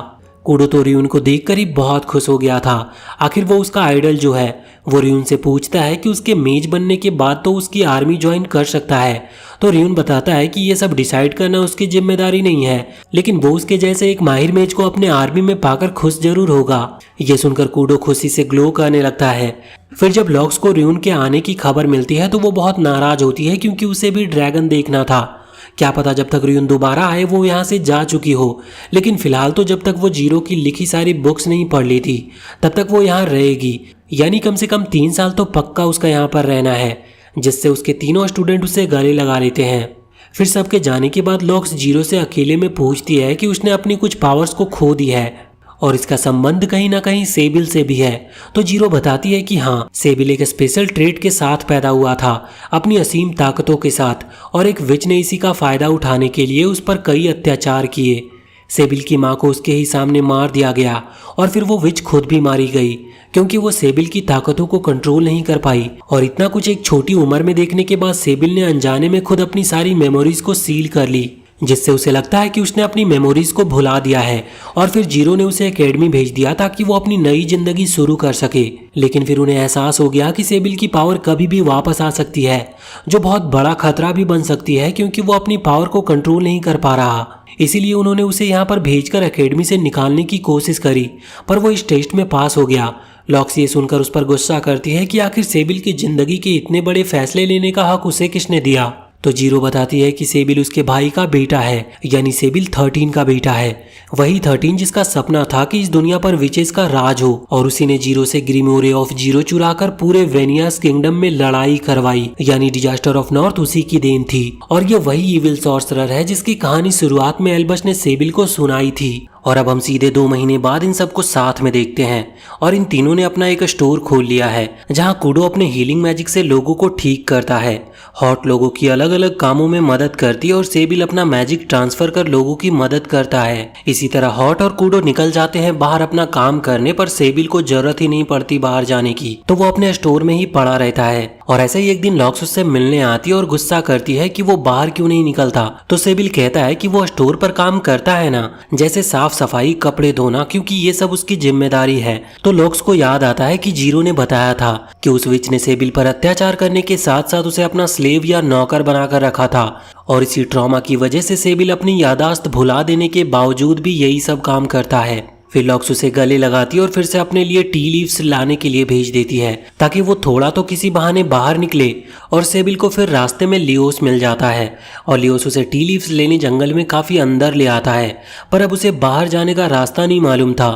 कूडो तो रियून को देखकर ही बहुत खुश हो गया था। आखिर वो उसका आइडल जो है। वो रियून से पूछता है कि उसके मेज बनने के बाद तो उसकी आर्मी ज्वाइन कर सकता है, तो रियून बताता है कि ये सब डिसाइड करना उसकी जिम्मेदारी नहीं है, लेकिन वो उसके जैसे एक माहिर मेज को अपने आर्मी में पाकर खुश जरूर होगा। ये सुनकर कूडो खुशी से ग्लो करने लगता है। फिर जब लॉक्स को रियून के आने की खबर मिलती है तो वो बहुत नाराज होती है, क्योंकि उसे भी ड्रैगन देखना था। क्या पता जब तक रियून दोबारा आए वो यहाँ से जा चुकी हो, लेकिन फिलहाल तो जब तक वो जीरो की लिखी सारी बुक्स नहीं पढ़ ली थी तब तक वो यहाँ रहेगी, यानी कम से कम 3 साल तो पक्का उसका यहाँ पर रहना है, जिससे उसके तीनों स्टूडेंट उसे गले लगा लेते हैं। फिर सबके जाने के बाद लॉक्स जीरो से अकेले में पूछती है कि उसने अपनी कुछ पावर्स को खो दी है और इसका संबंध कहीं ना कहीं सेबिल से भी है। तो जीरो बताती है कि हाँ, सेबिल एक स्पेशल ट्रेट के साथ पैदा हुआ था, अपनी असीम ताकतों के साथ, और एक विच ने इसी का फायदा उठाने के लिए उस पर कई अत्याचार किए। सेबिल की माँ को उसके ही सामने मार दिया गया और फिर वो विच खुद भी मारी गई, क्योंकि वो सेबिल की ताकतों को कंट्रोल नहीं कर पाई। और इतना कुछ एक छोटी उम्र में देखने के बाद सेबिल ने अनजाने में खुद अपनी सारी मेमोरीज को सील कर ली, जिससे उसे लगता है कि उसने अपनी मेमोरीज को भुला दिया है। और फिर जीरो ने उसे एकेडमी भेज दिया ताकि वो अपनी नई जिंदगी शुरू कर सके। लेकिन फिर उन्हें एहसास हो गया कि सेबिल की पावर कभी भी वापस आ सकती है, जो बहुत बड़ा खतरा भी बन सकती है, क्योंकि वो अपनी पावर को कंट्रोल नहीं कर पा रहा। इसीलिए उन्होंने उसे यहाँ पर भेजकर एकेडमी से निकालने की कोशिश करी, पर वो इस टेस्ट में पास हो गया। लॉक्स ये सुनकर उस पर गुस्सा करती है कि आखिर सेबिल की जिंदगी के इतने बड़े फैसले लेने का हक उसे किसने दिया। तो जीरो बताती है कि सेबिल उसके भाई का बेटा है, यानी सेबिल 13 का बेटा है, वही 13 जिसका सपना था कि इस दुनिया पर विचेस का राज हो, और उसी ने जीरो से ग्रिमोरे ऑफ जीरो चुराकर पूरे वेनियास किंगडम में लड़ाई करवाई, यानी डिजास्टर ऑफ नॉर्थ उसी की देन थी। और ये वही इविल सॉर्सरर है जिसकी कहानी शुरुआत में एल्बस ने सेबिल को सुनाई थी। और अब हम सीधे 2 महीने बाद इन सबको साथ में देखते हैं, और इन तीनों ने अपना एक स्टोर खोल लिया है जहां कूडो अपने हीलिंग मैजिक से लोगों को ठीक करता है, हॉट लोगों की अलग अलग कामों में मदद करती है, और सेबिल अपना मैजिक ट्रांसफर कर लोगों की मदद करता है। इसी तरह हॉट और कूडो निकल जाते हैं बाहर अपना काम करने, पर सेबिल को जरूरत ही नहीं पड़ती बाहर जाने की, तो वो अपने स्टोर में ही पड़ा रहता है और ऐसे ही एक दिन लॉक्स उससे मिलने आती है और गुस्सा करती है कि वो बाहर क्यों नहीं निकलता। तो सेबिल कहता है कि वो स्टोर पर काम करता है ना, जैसे साफ सफाई, कपड़े धोना, क्योंकि ये सब उसकी जिम्मेदारी है। तो लॉक्स को याद आता है कि जीरो ने बताया था कि उस विच ने सेबिल पर अत्याचार करने के साथ साथ उसे अपना स्लेव या नौकर बनाकर रखा था, और इसी ट्रॉमा की वजह से सेबिल अपनी यादाश्त भुला देने के बावजूद भी यही सब काम करता है। फिर लॉक्स उसे गले लगाती है और फिर से अपने लिए टी लीव्स लाने के लिए भेज देती है ताकि वो थोड़ा तो किसी बहाने बाहर निकले। और सेबिल को फिर रास्ते में लियोस मिल जाता है और लियोस उसे टी लीव्स लेने जंगल में काफ़ी अंदर ले आता है, पर अब उसे बाहर जाने का रास्ता नहीं मालूम था।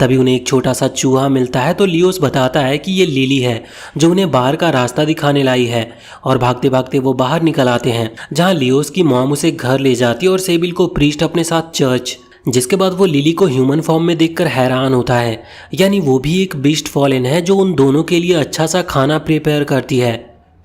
तभी उन्हें एक छोटा सा चूहा मिलता है तो लियोस बताता है कि ये लिली है जो उन्हें बाहर का रास्ता दिखाने लाई है, और भागते भागते वो बाहर निकल आते हैं जहाँ लियोस की मॉम उसे घर ले जाती है और सेबिल को प्रीस्ट अपने साथ चर्च। जिसके बाद वो लिली को ह्यूमन फॉर्म में देखकर हैरान होता है, यानी वो भी एक बीस्ट फॉलन है जो उन दोनों के लिए अच्छा सा खाना प्रिपेयर करती है।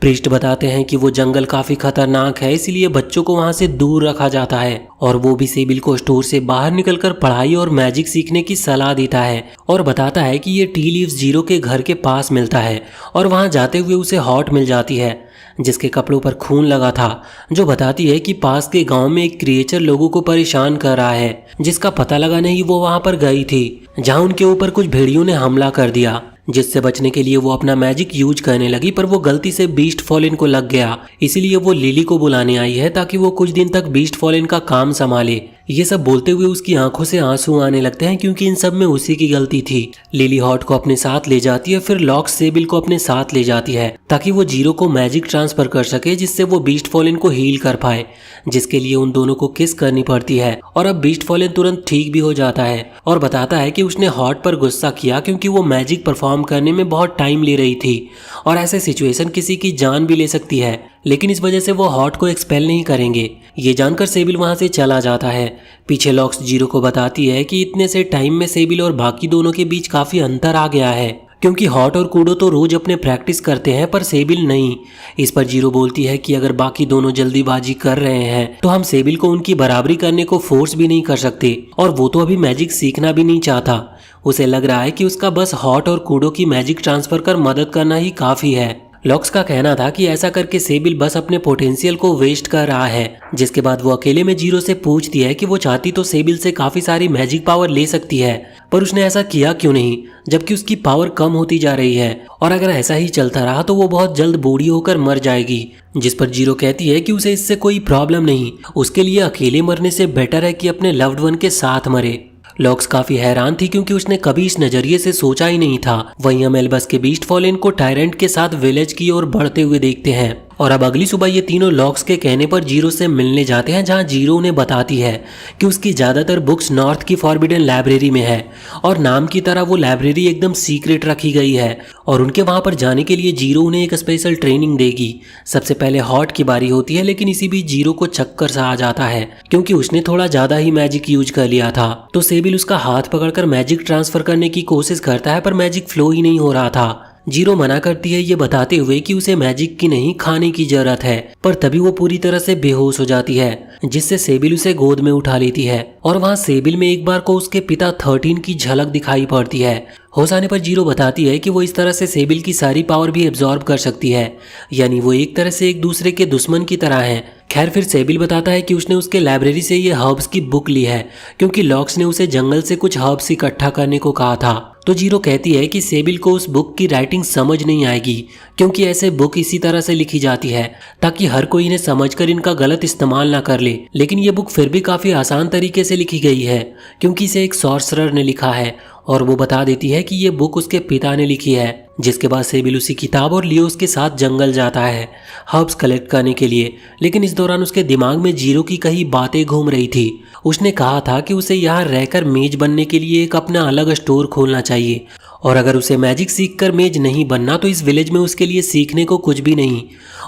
प्रीस्ट बताते हैं कि वो जंगल काफी खतरनाक है, इसलिए बच्चों को वहां से दूर रखा जाता है, और वो भी सेबिल को स्टोर से बाहर निकलकर पढ़ाई और मैजिक सीखने की सलाह देता है और बताता है कि ये टी लीव्स जीरो के घर के पास मिलता है, और वहां जाते हुए उसे हॉट मिल जाती है जिसके कपड़ों पर खून लगा था, जो बताती है कि पास के गांव में एक क्रिएचर लोगों को परेशान कर रहा है, जिसका पता लगाने ही वो वहां पर गई थी, जहां उनके ऊपर कुछ भेड़ियों ने हमला कर दिया। जिससे बचने के लिए वो अपना मैजिक यूज करने लगी, पर वो गलती से बीस्ट फॉलन को लग गया, इसीलिए वो लिली को बुलाने आई है ताकि वो कुछ दिन तक बीस्ट फॉलन का काम संभाले। ये सब बोलते हुए उसकी आंखों से आंसू आने लगते हैं क्योंकि इन सब में उसी की गलती थी। लिली हॉट को अपने साथ ले जाती है, फिर लॉक्स सेबिल को अपने साथ ले जाती है ताकि वो जीरो को मैजिक ट्रांसफर कर सके, जिससे वो बीस्ट फॉलन को हील कर पाए, जिसके लिए उन दोनों को किस करनी पड़ती है। और अब बीस्ट फॉलन तुरंत ठीक भी हो जाता है और बताता है कि उसने हॉट पर गुस्सा किया क्योंकि वो मैजिक परफॉर्म करने में बहुत टाइम ले रही थी, और ऐसे सिचुएशन किसी की जान भी ले सकती है, लेकिन इस वजह से वो हॉट को एक्सपेल नहीं करेंगे। ये जानकर सेबिल वहां से चला जाता है। पीछे लॉक्स जीरो को बताती है कि इतने से टाइम में सेबिल और बाकी दोनों के बीच काफी अंतर आ गया है, क्योंकि हॉट और कूडो तो रोज अपने प्रैक्टिस करते हैं पर सेबिल नहीं। इस पर जीरो बोलती है कि अगर बाकी दोनों जल्दीबाजी कर रहे हैं तो हम सेबिल को उनकी बराबरी करने को फोर्स भी नहीं कर सकते, और वो तो अभी मैजिक सीखना भी नहीं चाहता। उसे लग रहा है कि उसका बस हॉट और कूडो की मैजिक ट्रांसफर कर मदद करना ही काफी है। लॉक्स का कहना था कि ऐसा करके सेबिल बस अपने पोटेंशियल को वेस्ट कर रहा है, जिसके बाद वो अकेले में जीरो से पूछती है कि वो चाहती तो सेबिल से काफी सारी मैजिक पावर ले सकती है, पर उसने ऐसा किया क्यों नहीं, जबकि उसकी पावर कम होती जा रही है, और अगर ऐसा ही चलता रहा तो वो बहुत जल्द बूढ़ी होकर मर जाएगी। जिस पर जीरो कहती है कि उसे इससे कोई प्रॉब्लम नहीं, उसके लिए अकेले मरने से बेटर है कि अपने लव्ड वन के साथ मरे। लॉक्स काफी हैरान थी क्योंकि उसने कभी इस नजरिए से सोचा ही नहीं था। वहीं हम एल्बस के बीस्ट फॉलन को टायरेंट के साथ विलेज की ओर बढ़ते हुए देखते हैं, और अब अगली सुबह ये तीनों लॉक्स के कहने पर जीरो से मिलने जाते हैं, जहां जीरो उन्हें बताती है कि उसकी ज्यादातर बुक्स नॉर्थ की फॉरबिडन लाइब्रेरी में है, और नाम की तरह वो लाइब्रेरी एकदम सीक्रेट रखी गई है, और उनके वहां पर जाने के लिए जीरो उन्हें एक स्पेशल ट्रेनिंग देगी। सबसे पहले हॉट की बारी होती है, लेकिन इसी बीच जीरो को चक्कर सा आ जाता है क्योंकि उसने थोड़ा ज्यादा ही मैजिक यूज कर लिया था। तो सेबिल उसका हाथ पकड़कर मैजिक ट्रांसफर करने की कोशिश करता है, पर मैजिक फ्लो ही नहीं हो रहा था। जीरो मना करती है, ये बताते हुए कि उसे मैजिक की नहीं खाने की जरूरत है, पर तभी वो पूरी तरह से बेहोश हो जाती है, जिससे सेबिल उसे गोद में उठा लेती है, और वहाँ सेबिल में एक बार को उसके पिता 13 की झलक दिखाई पड़ती है। होश आने पर जीरो बताती है कि वो इस तरह से सेबिल की सारी पावर भी एब्जॉर्ब कर सकती है, यानी वो एक तरह से एक दूसरे के दुश्मन की तरह हैं। खैर फिर सेबिल बताता है कि उसने उसके लाइब्रेरी से ये हर्ब्स की बुक ली है क्योंकि लॉक्स ने उसे जंगल से कुछ हर्ब्स इकट्ठा करने को कहा था। तो जीरो कहती है कि सेबिल को उस बुक की राइटिंग समझ नहीं आएगी क्योंकि ऐसे बुक इसी तरह से लिखी जाती है ताकि हर कोई इन्हें समझकर इनका गलत इस्तेमाल ना कर ले, लेकिन ये बुक फिर भी काफी आसान तरीके से लिखी गई है क्योंकि इसे एक सॉर्सरर ने लिखा है, और वो बता देती है कि ये बुक उसके पिता ने लिखी है। जिसके बाद सेबिल उसी किताब और लियोस के साथ जंगल जाता है हर्ब्स कलेक्ट करने के लिए, लेकिन इस दौरान उसके दिमाग में जीरो की कई बातें घूम रही थी। उसने कहा था कि उसे यहाँ रहकर मेज बनने के लिए एक अपना अलग स्टोर खोलना चाहिए, और अगर उसे मैजिक सीखकर मेज नहीं बनना तो इस विलेज में उसके लिए सीखने को कुछ भी नहीं,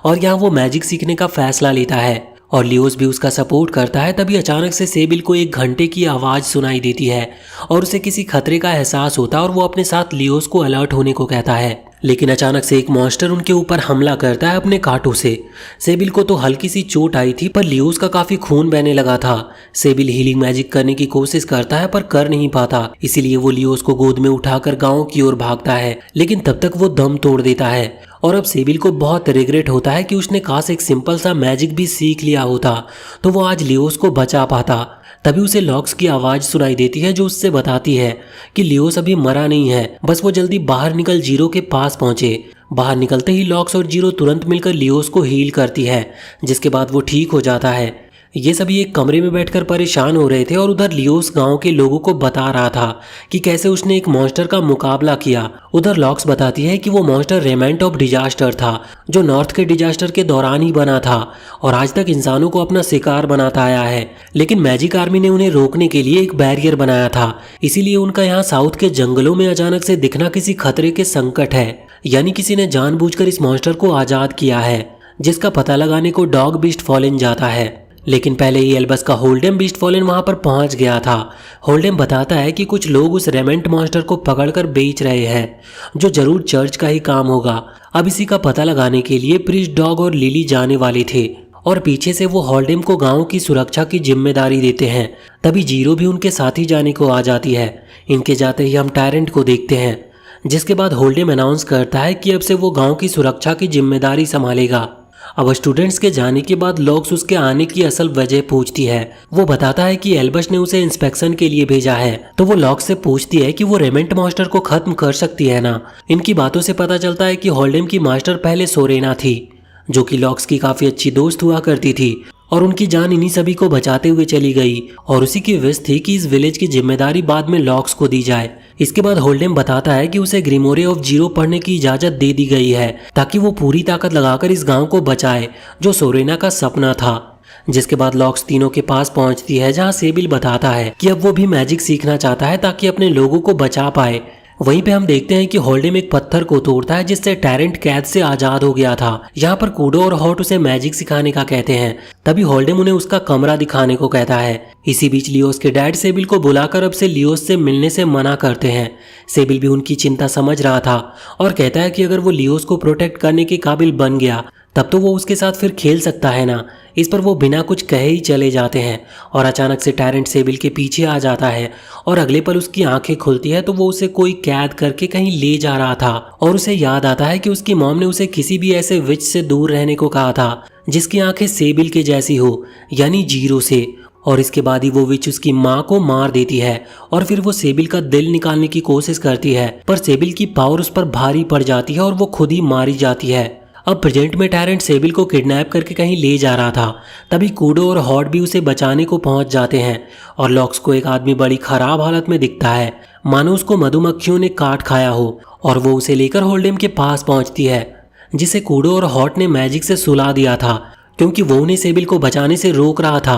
और यहाँ वो मैजिक सीखने का फैसला लेता है और लियोस भी उसका सपोर्ट करता है। तभी अचानक से सेबिल को एक घंटे की आवाज़ सुनाई देती है और उसे किसी खतरे का एहसास होता है, और वो अपने साथ लियोस को अलर्ट होने को कहता है। लेकिन अचानक से एक मॉन्स्टर उनके ऊपर हमला करता है अपने कांटों से। सेबिल को तो हल्की सी चोट आई थी, पर लियोस का काफी खून बहने लगा था। सेबिल हीलिंग मैजिक करने की कोशिश करता है पर कर नहीं पाता, इसीलिए वो लियोस को गोद में उठाकर गांव की ओर भागता है, लेकिन तब तक वो दम तोड़ देता है और अब सेबिल को बहुत रिग्रेट होता है कि उसने काश एक सिंपल सा मैजिक भी सीख लिया होता तो वो आज लियोस को बचा पाता। तभी उसे लॉक्स की आवाज़ सुनाई देती है जो उससे बताती है कि लियोस अभी मरा नहीं है, बस वो जल्दी बाहर निकल जीरो के पास पहुंचे। बाहर निकलते ही लॉक्स और जीरो तुरंत मिलकर लियोस को हील करती है, जिसके बाद वो ठीक हो जाता है। ये सभी एक कमरे में बैठकर परेशान हो रहे थे और उधर लियोस गांव के लोगों को बता रहा था कि कैसे उसने एक मॉन्स्टर का मुकाबला किया। उधर लॉक्स बताती है कि वो मॉन्स्टर रेमेंट ऑफ डिजास्टर था जो नॉर्थ के डिजास्टर के दौरान ही बना था और आज तक इंसानों को अपना शिकार बनाता आया है, लेकिन मैजिक आर्मी ने उन्हें रोकने के लिए एक बैरियर बनाया था। इसीलिए उनका यहाँ साउथ के जंगलों में अचानक से दिखना किसी खतरे के संकट है, यानी किसी ने जानबूझकर इस मॉन्स्टर को आजाद किया है, जिसका पता लगाने को डॉग बीस्ट फॉलन जाता है। लेकिन पहले ही एल्बस का होल्डेम बीस्ट फॉलन वहां पर पहुंच गया था। होल्डेम बताता है कि कुछ लोग उस रेमेंट मॉन्स्टर को पकड़कर बेच रहे हैं, जो जरूर चर्च का ही काम होगा। अब इसी का पता लगाने के लिए प्रीस्ट डॉग और लिली जाने वाले थे और पीछे से वो होल्डेम को गांव की सुरक्षा की जिम्मेदारी देते हैं। तभी जीरो भी उनके साथ ही जाने को आ जाती है। इनके जाते ही हम टायरेंट को देखते हैं, जिसके बाद होल्डेम अनाउंस करता है कि अब से वो गाँव की सुरक्षा की जिम्मेदारी संभालेगा। अब स्टूडेंट्स के जाने के बाद लॉक्स उसके आने की असल वजह पूछती है। वो बताता है कि एल्बस ने उसे इंस्पेक्शन के लिए भेजा है, तो वो लॉक्स से पूछती है कि वो रेमेंट मास्टर को खत्म कर सकती है ना। इनकी बातों से पता चलता है कि होल्डेम की मास्टर पहले सोरेना थी, जो कि लॉक्स की काफी अच्छी दोस्त हुआ करती थी और उनकी जान इन्हीं सभी को बचाते हुए चली गई और उसी की विश थी कि इस विलेज की जिम्मेदारी बाद में लॉक्स को दी जाए। इसके बाद होल्डेम बताता है कि उसे ग्रीमोरे ऑफ जीरो पढ़ने की इजाजत दे दी गई है ताकि वो पूरी ताकत लगाकर इस गांव को बचाए, जो सोरेना का सपना था। जिसके बाद लॉक्स तीनों के पास पहुंचती है, जहां सेबिल बताता है कि अब वो भी मैजिक सीखना चाहता है ताकि अपने लोगों को बचा पाए। वहीं पे हम देखते हैं कि होल्डेम एक पत्थर को तोड़ता है जिससे टैरेंट कैद से आजाद हो गया था। यहाँ पर कूडो और हॉट उसे मैजिक सिखाने का कहते हैं। तभी होल्डेम उन्हें उसका कमरा दिखाने को कहता है। इसी बीच लियोस के डैड सेबिल को बुलाकर अब से लियोस से मिलने से मना करते हैं। सेबिल भी उनकी चिंता समझ रहा था और कहता है कि अगर वो लियोस को प्रोटेक्ट करने के काबिल बन गया तब तो वो उसके साथ फिर खेल सकता है ना। इस पर वो बिना कुछ कहे ही चले जाते हैं और अचानक से टैरेंट सेबिल के पीछे आ जाता है और अगले पल उसकी आंखें खुलती है तो वो उसे कोई कैद करके कहीं ले जा रहा था और उसे याद आता है कि उसकी मॉम ने उसे किसी भी ऐसे विच से दूर रहने को कहा था जिसकी आंखें सेबिल के जैसी हो, यानी जीरो से। और इसके बाद ही वो विच उसकी माँ को मार देती है और फिर वो सेबिल का दिल निकालने की कोशिश करती है, पर सेबिल की पावर उस पर भारी पड़ जाती है और वो खुद ही मारी जाती है। अब प्रेजेंट में टैरेंट सेबिल को किडनैप करके कहीं ले जा रहा था। तभी कूडो और हॉट भी उसे बचाने को पहुंच जाते हैं और लॉक्स को एक आदमी बड़ी खराब हालत में दिखता है, मानो उसको मधुमक्खियों ने काट खाया हो, और वो उसे लेकर होल्डेम के पास पहुंचती है, जिसे कूडो और हॉट ने मैजिक से सुला दिया था क्योंकि वो उन्हें सेबिल को बचाने से रोक रहा था।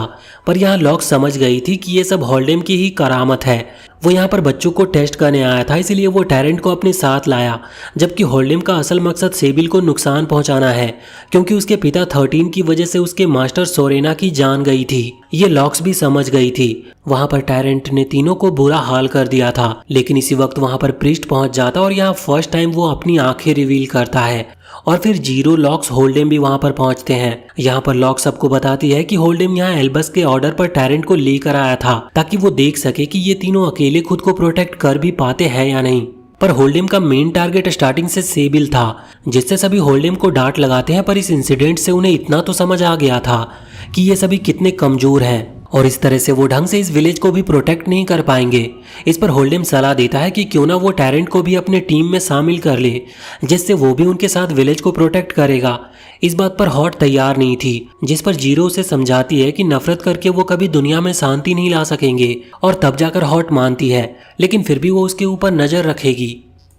पर यहाँ लॉक्स समझ गई थी कि ये सब होल्डेम की ही करामत है। वो यहाँ पर बच्चों को टेस्ट करने आया था, इसलिए वो टैरेंट को अपने साथ लाया, जबकि होल्डेम का असल मकसद सेबिल को नुकसान पहुंचाना है क्योंकि उसके पिता 13 की वजह से उसके मास्टर सोरेना की जान गई थी। ये लॉक्स भी समझ गई थी। वहां पर टैरेंट ने तीनों को बुरा हाल कर दिया था, लेकिन इसी वक्त वहां पर प्रीस्ट पहुंच जाता और यहाँ फर्स्ट टाइम वो अपनी आंखें रिवील करता है और फिर जीरो, लॉक्स, होल्डेम भी वहां पर पहुंचते हैं। यहाँ पर लॉक्स सबको बताती है कि होल्डेम यहाँ एल्बस के ऑर्डर पर टैरेंट को लेकर आया था ताकि वो देख सके कि ये तीनों अकेले खुद को प्रोटेक्ट कर भी पाते हैं या नहीं। पर होल्डेम का मेन टारगेट स्टार्टिंग से सेबिल था, जिससे सभी होल्डेम को डांट लगाते हैं। पर इस इंसिडेंट से उन्हें इतना तो समझ आ गया था कि ये सभी कितने कमजोर हैं और इस तरह से वो ढंग से इस विलेज को भी प्रोटेक्ट नहीं कर पाएंगे। इस पर होल्डेम सलाह देता है कि क्यों ना वो टैरेंट को भी अपने टीम में शामिल कर ले, जिससे वो भी उनके साथ विलेज को प्रोटेक्ट करेगा। इस बात पर हॉट तैयार नहीं थी, जिस पर जीरो उसे समझाती है कि नफरत करके वो कभी दुनिया में शांति नहीं ला सकेंगे, और तब जाकर हॉट मानती है, लेकिन फिर भी वो उसके ऊपर नजर रखेगी।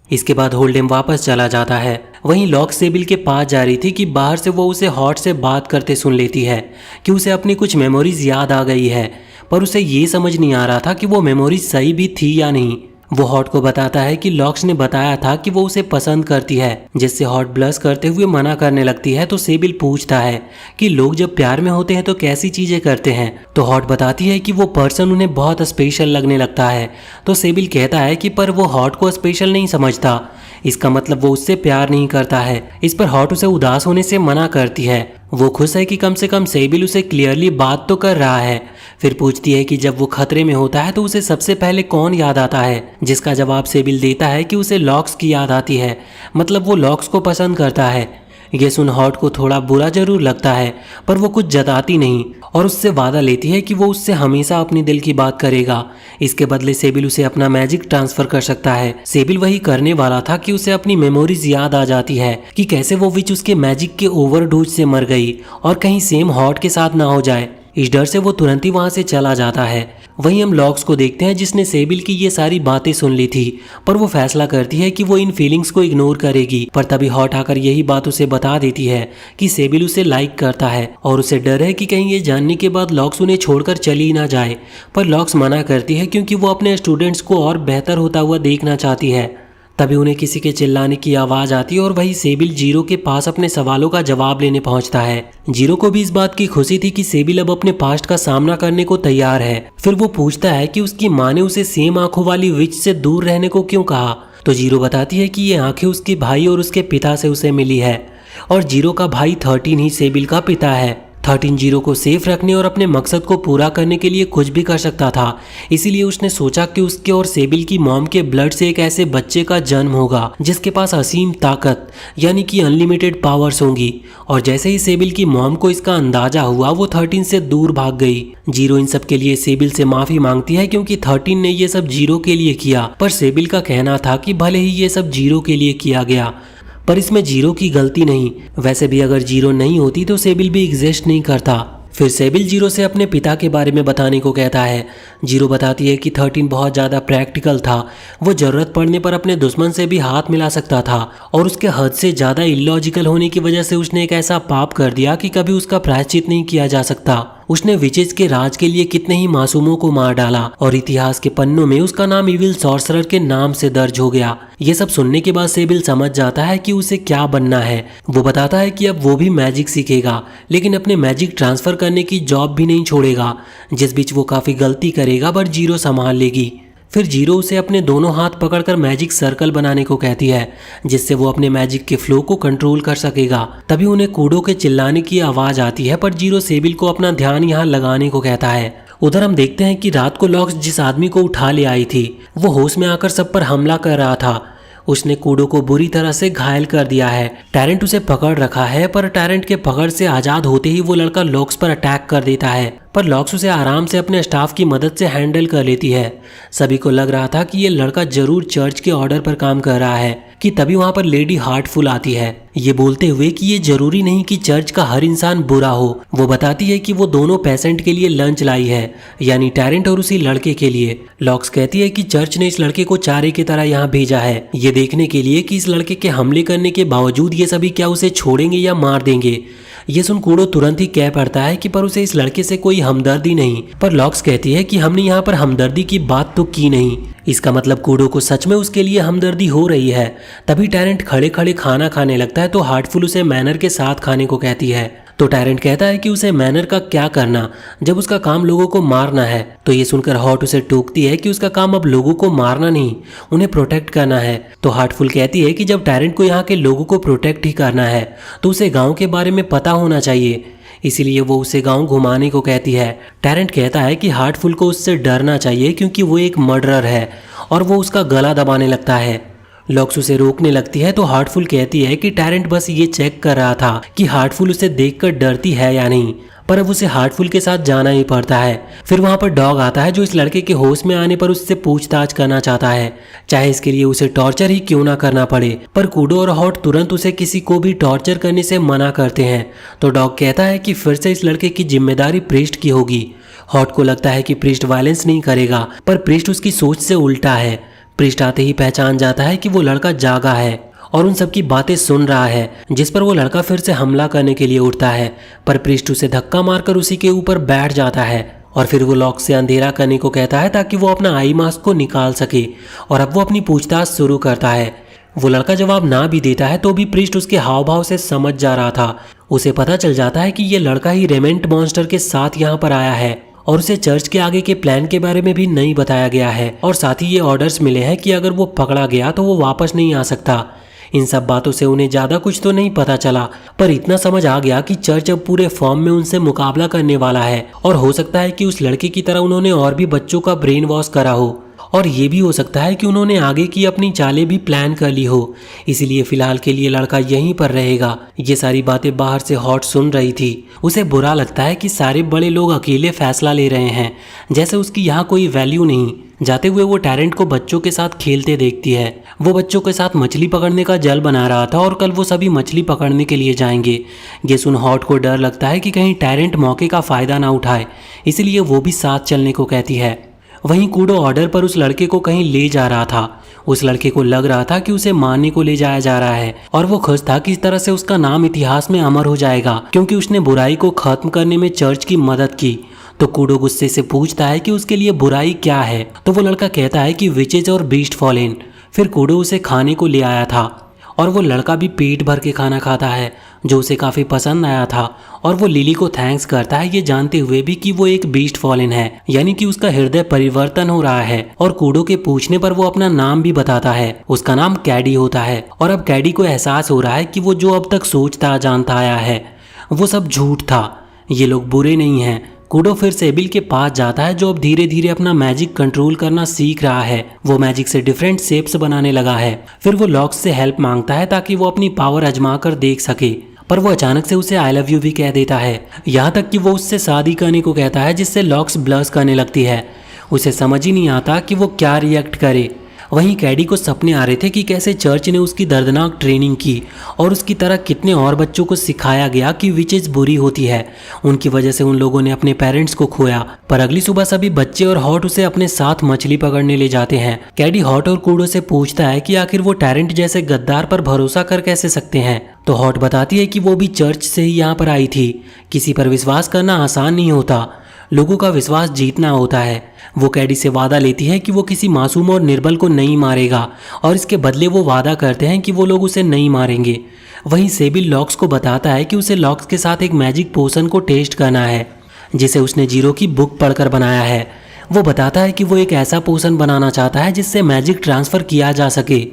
इसके बाद होल्डेम वापस चला जाता है। वहीं लॉक्स सेबिल के पास जा रही थी कि बाहर से वो उसे हॉट से बात करते सुन लेती है कि उसे अपनी कुछ मेमोरीज याद आ गई है, पर उसे ये समझ नहीं आ रहा था कि वो मेमोरीज सही भी थी या नहीं। वो हॉट को बताता है कि लॉक्स ने बताया था कि वो उसे पसंद करती है, जिससे हॉट ब्लश करते हुए मना करने लगती है। तो सेबिल पूछता है कि लोग जब प्यार में होते हैं तो कैसी चीजें करते हैं, तो हॉट बताती है कि वो पर्सन उन्हें बहुत स्पेशल लगने लगता है। तो सेबिल कहता है कि पर वो हॉट को स्पेशल नहीं समझता, इसका मतलब वो उससे प्यार नहीं करता है। इस पर हॉट उसे उदास होने से मना करती है। वो खुश है कि कम से कम सेबिल उसे क्लियरली बात तो कर रहा है। फिर पूछती है कि जब वो खतरे में होता है तो उसे सबसे पहले कौन याद आता है, जिसका जवाब सेबिल देता है कि उसे लॉक्स की याद आती है, मतलब वो लॉक्स को पसंद करता है। ये सुन हॉट को थोड़ा बुरा जरूर लगता है, पर वो कुछ जताती नहीं और उससे वादा लेती है कि वो उससे हमेशा अपने दिल की बात करेगा। इसके बदले सेबिल उसे अपना मैजिक ट्रांसफर कर सकता है। सेबिल वही करने वाला था कि उसे अपनी मेमोरीज याद आ जाती है कि कैसे वो विच उसके मैजिक के ओवरडोज से मर गई और कहीं सेम हॉट के साथ ना हो जाए। इस डर से वो तुरंत ही वहां से चला जाता है। वहीं हम लॉक्स को देखते हैं जिसने सेबिल की ये सारी बातें सुन ली थी, पर वो फैसला करती है कि वो इन फीलिंग्स को इग्नोर करेगी। पर तभी हॉट आकर यही बात उसे बता देती है कि सेबिल उसे लाइक करता है और उसे डर है कि कहीं ये जानने के बाद लॉक्स उन्हें छोड़कर चली ना जाए। पर लॉक्स मना करती है क्योंकि वो अपने स्टूडेंट्स को और बेहतर होता हुआ देखना चाहती है। तभी उन्हें किसी के चिल्लाने की आवाज आती है और वही सेबिल जीरो के पास अपने सवालों का जवाब लेने पहुंचता है। जीरो को भी इस बात की खुशी थी कि सेबिल अब अपने पास्ट का सामना करने को तैयार है। फिर वो पूछता है कि उसकी माँ ने उसे सेम आंखों वाली विच से दूर रहने को क्यों कहा, तो जीरो बताती है कि ये आंखें उसके भाई और उसके पिता से उसे मिली है और जीरो का भाई 13 ही सेबिल का पिता है। 13 जीरो को सेफ रखने और अपने मकसद को पूरा करने के लिए कुछ भी कर सकता था, इसीलिए उसने सोचा कि उसके और सेबिल की मॉम के ब्लड से एक ऐसे बच्चे का जन्म होगा जिसके पास असीम ताकत यानी कि अनलिमिटेड पावर्स होंगी। और जैसे ही सेबिल की मॉम को इसका अंदाजा हुआ वो 13 से दूर भाग गई। जीरो इन सब के लिए सेबिल से माफी मांगती है क्योंकि 13 ने ये सब जीरो के लिए किया, पर सेबिल का कहना था कि भले ही ये सब जीरो के लिए किया गया पर इसमें जीरो की गलती नहीं। वैसे भी अगर जीरो नहीं होती तो सेबिल भी एग्जिस्ट नहीं करता। फिर सेबिल जीरो से अपने पिता के बारे में बताने को कहता है। जीरो बताती है कि 13 बहुत ज़्यादा प्रैक्टिकल था, वो ज़रूरत पड़ने पर अपने दुश्मन से भी हाथ मिला सकता था और उसके हद से ज़्यादा इलॉजिकल होने की वजह से उसने एक ऐसा पाप कर दिया कि कभी उसका प्रायश्चित नहीं किया जा सकता। उसने विचेज के राज के लिए कितने ही मासूमों को मार डाला और इतिहास के पन्नों में उसका नाम इविल सॉर्सरर के नाम से दर्ज हो गया। ये सब सुनने के बाद सेबिल समझ जाता है कि उसे क्या बनना है। वो बताता है कि अब वो भी मैजिक सीखेगा, लेकिन अपने मैजिक ट्रांसफर करने की जॉब भी नहीं छोड़ेगा। जिस बीच वो काफी गलती करेगा पर जीरो संभाल लेगी। फिर जीरो उसे अपने दोनों हाथ पकड़कर मैजिक सर्कल बनाने को कहती है जिससे वो अपने मैजिक के फ्लो को कंट्रोल कर सकेगा। तभी उन्हें कूडो के चिल्लाने की आवाज आती है पर जीरो सेबिल को अपना ध्यान यहाँ लगाने को कहता है। उधर हम देखते हैं कि रात को लॉक्स जिस आदमी को उठा ले आई थी वो होश में आकर सब पर हमला कर रहा था। उसने कूडो को बुरी तरह से घायल कर दिया है। टैरेंट उसे पकड़ रखा है पर टैरेंट के पकड़ से आजाद होते ही वो लड़का लॉक्स पर अटैक कर देता है, पर लॉक्स उसे आराम से अपने स्टाफ की मदद से हैंडल कर लेती है। सभी को लग रहा था कि ये लड़का जरूर चर्च के ऑर्डर पर काम कर रहा है कि तभी वहां पर लेडी हार्टफुल आती है, ये बोलते हुए कि ये जरूरी नहीं कि चर्च का हर इंसान बुरा हो। वो बताती है कि वो दोनों पेशेंट के लिए लंच लाई है, यानी टैरेंट और उसी लड़के के लिए। लॉक्स कहती है कि चर्च ने इस लड़के को चारे की तरह यहाँ भेजा है, ये देखने के लिए कि इस लड़के के हमले करने के बावजूद ये सभी क्या उसे छोड़ेंगे या मार देंगे। ये सुन कूडो तुरंत ही कह पड़ता है कि पर उसे इस लड़के से कोई हमदर्दी नहीं, पर लॉक्स कहती है कि हमने यहाँ पर हमदर्दी की बात तो की नहीं। इसका मतलब कूडो को सच में उसके लिए हमदर्दी हो रही है। तभी टैरेंट खड़े खड़े खाना खाने लगता है तो हार्टफुल उसे मैनर के साथ खाने को कहती है। तो टैरेंट कहता है कि उसे मैनर का क्या करना जब उसका काम लोगों को मारना है। तो ये सुनकर हॉट उसे टोकती है कि उसका काम अब लोगों को मारना नहीं, उन्हें प्रोटेक्ट करना है। तो हार्टफुल कहती है कि जब टैरेंट को यहाँ के लोगों को प्रोटेक्ट ही करना है तो उसे गाँव के बारे में पता होना चाहिए, इसीलिए वो उसे गांव घुमाने को कहती है। टैरेंट कहता है कि हार्टफुल को उससे डरना चाहिए क्योंकि वो एक मर्डरर है और वो उसका गला दबाने लगता है। लॉक्स उसे रोकने लगती है तो हार्टफुल कहती है कि टैरेंट बस ये चेक कर रहा था कि हार्टफुल उसे देखकर डरती है या नहीं, पर अब उसे हार्टफुल के साथ जाना ही पड़ता है। फिर वहां पर डॉग आता है जो इस लड़के के होश में आने पर उससे पूछताछ करना चाहता है, चाहे इसके लिए उसे टॉर्चर ही क्यों ना करना पड़े। पर कूडो और हॉट तुरंत उसे किसी को भी टॉर्चर करने से मना करते हैं। तो डॉग कहता है कि फिर से इस लड़के की जिम्मेदारी प्रीस्ट की होगी। हॉट को लगता है कि प्रीस्ट वायलेंस नहीं करेगा, पर प्रीस्ट उसकी सोच से उल्टा है। प्रीस्ट आते ही पहचान जाता है कि वो लड़का जागा है और उन सब की बातें सुन रहा है, जिस पर वो लड़का फिर से हमला करने के लिए उठता है, पर प्रीस्ट उसे धक्का मारकर उसी के ऊपर बैठ जाता है और फिर वो लॉक्स से अंधेरा करने को कहता है ताकि वो अपना आई मास्क को निकाल सके। और अब वो अपनी पूछताछ शुरू करता है। वो लड़का जवाब ना भी देता है तो भी प्रीस्ट उसके हाव भाव से समझ जा रहा था। उसे पता चल जाता है कि ये लड़का ही रेमेंट मॉन्स्टर के साथ यहाँ पर आया है और उसे चर्च के आगे के प्लान के बारे में भी नहीं बताया गया है और साथ ही ये ऑर्डर्स मिले हैं कि अगर वो पकड़ा गया तो वो वापस नहीं आ सकता। इन सब बातों से उन्हें ज़्यादा कुछ तो नहीं पता चला, पर इतना समझ आ गया कि चर्च अब पूरे फॉर्म में उनसे मुकाबला करने वाला है और हो सकता है कि उस लड़के की तरह उन्होंने और भी बच्चों का ब्रेन वॉश करा हो और ये भी हो सकता है कि उन्होंने आगे की अपनी चालें भी प्लान कर ली हो। इसीलिए फिलहाल के लिए लड़का यहीं पर रहेगा। ये सारी बातें बाहर से हॉट सुन रही थी। उसे बुरा लगता है कि सारे बड़े लोग अकेले फैसला ले रहे हैं, जैसे उसकी यहाँ कोई वैल्यू नहीं। जाते हुए वो टैरेंट को बच्चों के साथ खेलते देखती है। वो बच्चों के साथ मछली पकड़ने का जाल बना रहा था और कल वो सभी मछली पकड़ने के लिए जाएंगे। ये सुन हॉट को डर लगता है कि कहीं टैरेंट मौके का फ़ायदा ना उठाए, इसलिए वो भी साथ चलने को कहती है। वहीं कूडो ऑर्डर पर उस लड़के को कहीं ले जा रहा था। उस लड़के को लग रहा था कि उसे मारने को ले जाया जा रहा है और वो खुश था कि इस तरह से उसका नाम इतिहास में अमर हो जाएगा, क्योंकि उसने बुराई को खत्म करने में चर्च की मदद की। तो कूडो गुस्से से पूछता है कि उसके लिए बुराई क्या है। तो वो लड़का कहता है कि विचेज और बीस्ट फॉलेन। फिर कूडो उसे खाने को ले आया था और वो लड़का भी पेट भर के खाना खाता है, जो उसे काफ़ी पसंद आया था। और वो लिली को थैंक्स करता है, ये जानते हुए भी कि वो एक बीस्ट फॉलेन है, यानी कि उसका हृदय परिवर्तन हो रहा है। और कूडो के पूछने पर वो अपना नाम भी बताता है। उसका नाम कैडी होता है। और अब कैडी को एहसास हो रहा है कि वो जो अब तक सोचता जानता आया है वो सब झूठ था। ये लोग बुरे नहीं हैं। कूडो फिर सेबिल के पास जाता है, जो अब धीरे धीरे अपना मैजिक कंट्रोल करना सीख रहा है। वो मैजिक से डिफरेंट शेप्स बनाने लगा है। फिर वो लॉक्स से हेल्प मांगता है ताकि वो अपनी पावर आजमा कर देख सके, पर वो अचानक से उसे आई लव यू भी कह देता है। यहाँ तक कि वो उससे शादी करने को कहता है, जिससे लॉक्स ब्लश करने लगती है। उसे समझ ही नहीं आता कि वो क्या रिएक्ट करे। वहीं कैडी को सपने आ रहे थे कि कैसे चर्च ने उसकी दर्दनाक ट्रेनिंग की और उसकी तरह कितने और बच्चों को सिखाया गया कि विचेज बुरी होती है। उनकी वजह से उन लोगों ने अपने पेरेंट्स को खोया। पर अगली सुबह सभी बच्चे और हॉट उसे अपने साथ मछली पकड़ने ले जाते हैं। कैडी हॉट और कूडो से पूछता है कि आखिर वो टैरेंट जैसे गद्दार पर भरोसा कर कैसे सकते हैं। तो हॉट बताती है कि वो भी चर्च से ही यहाँ पर आई थी। किसी पर विश्वास करना आसान नहीं होता, लोगों का विश्वास जीतना होता है। वो कैडी से वादा लेती है कि वो किसी मासूम और निर्बल को नहीं मारेगा और इसके बदले वो वादा करते हैं कि वो लोग उसे नहीं मारेंगे। वहीं सेबिल लॉक्स को बताता है कि उसे लॉक्स के साथ एक मैजिक पोशन को टेस्ट करना है, जिसे उसने जीरो की बुक पढ़कर बनाया है। वो बताता है कि वो एक ऐसा पोशन बनाना चाहता है जिससे मैजिक ट्रांसफ़र किया जा सके।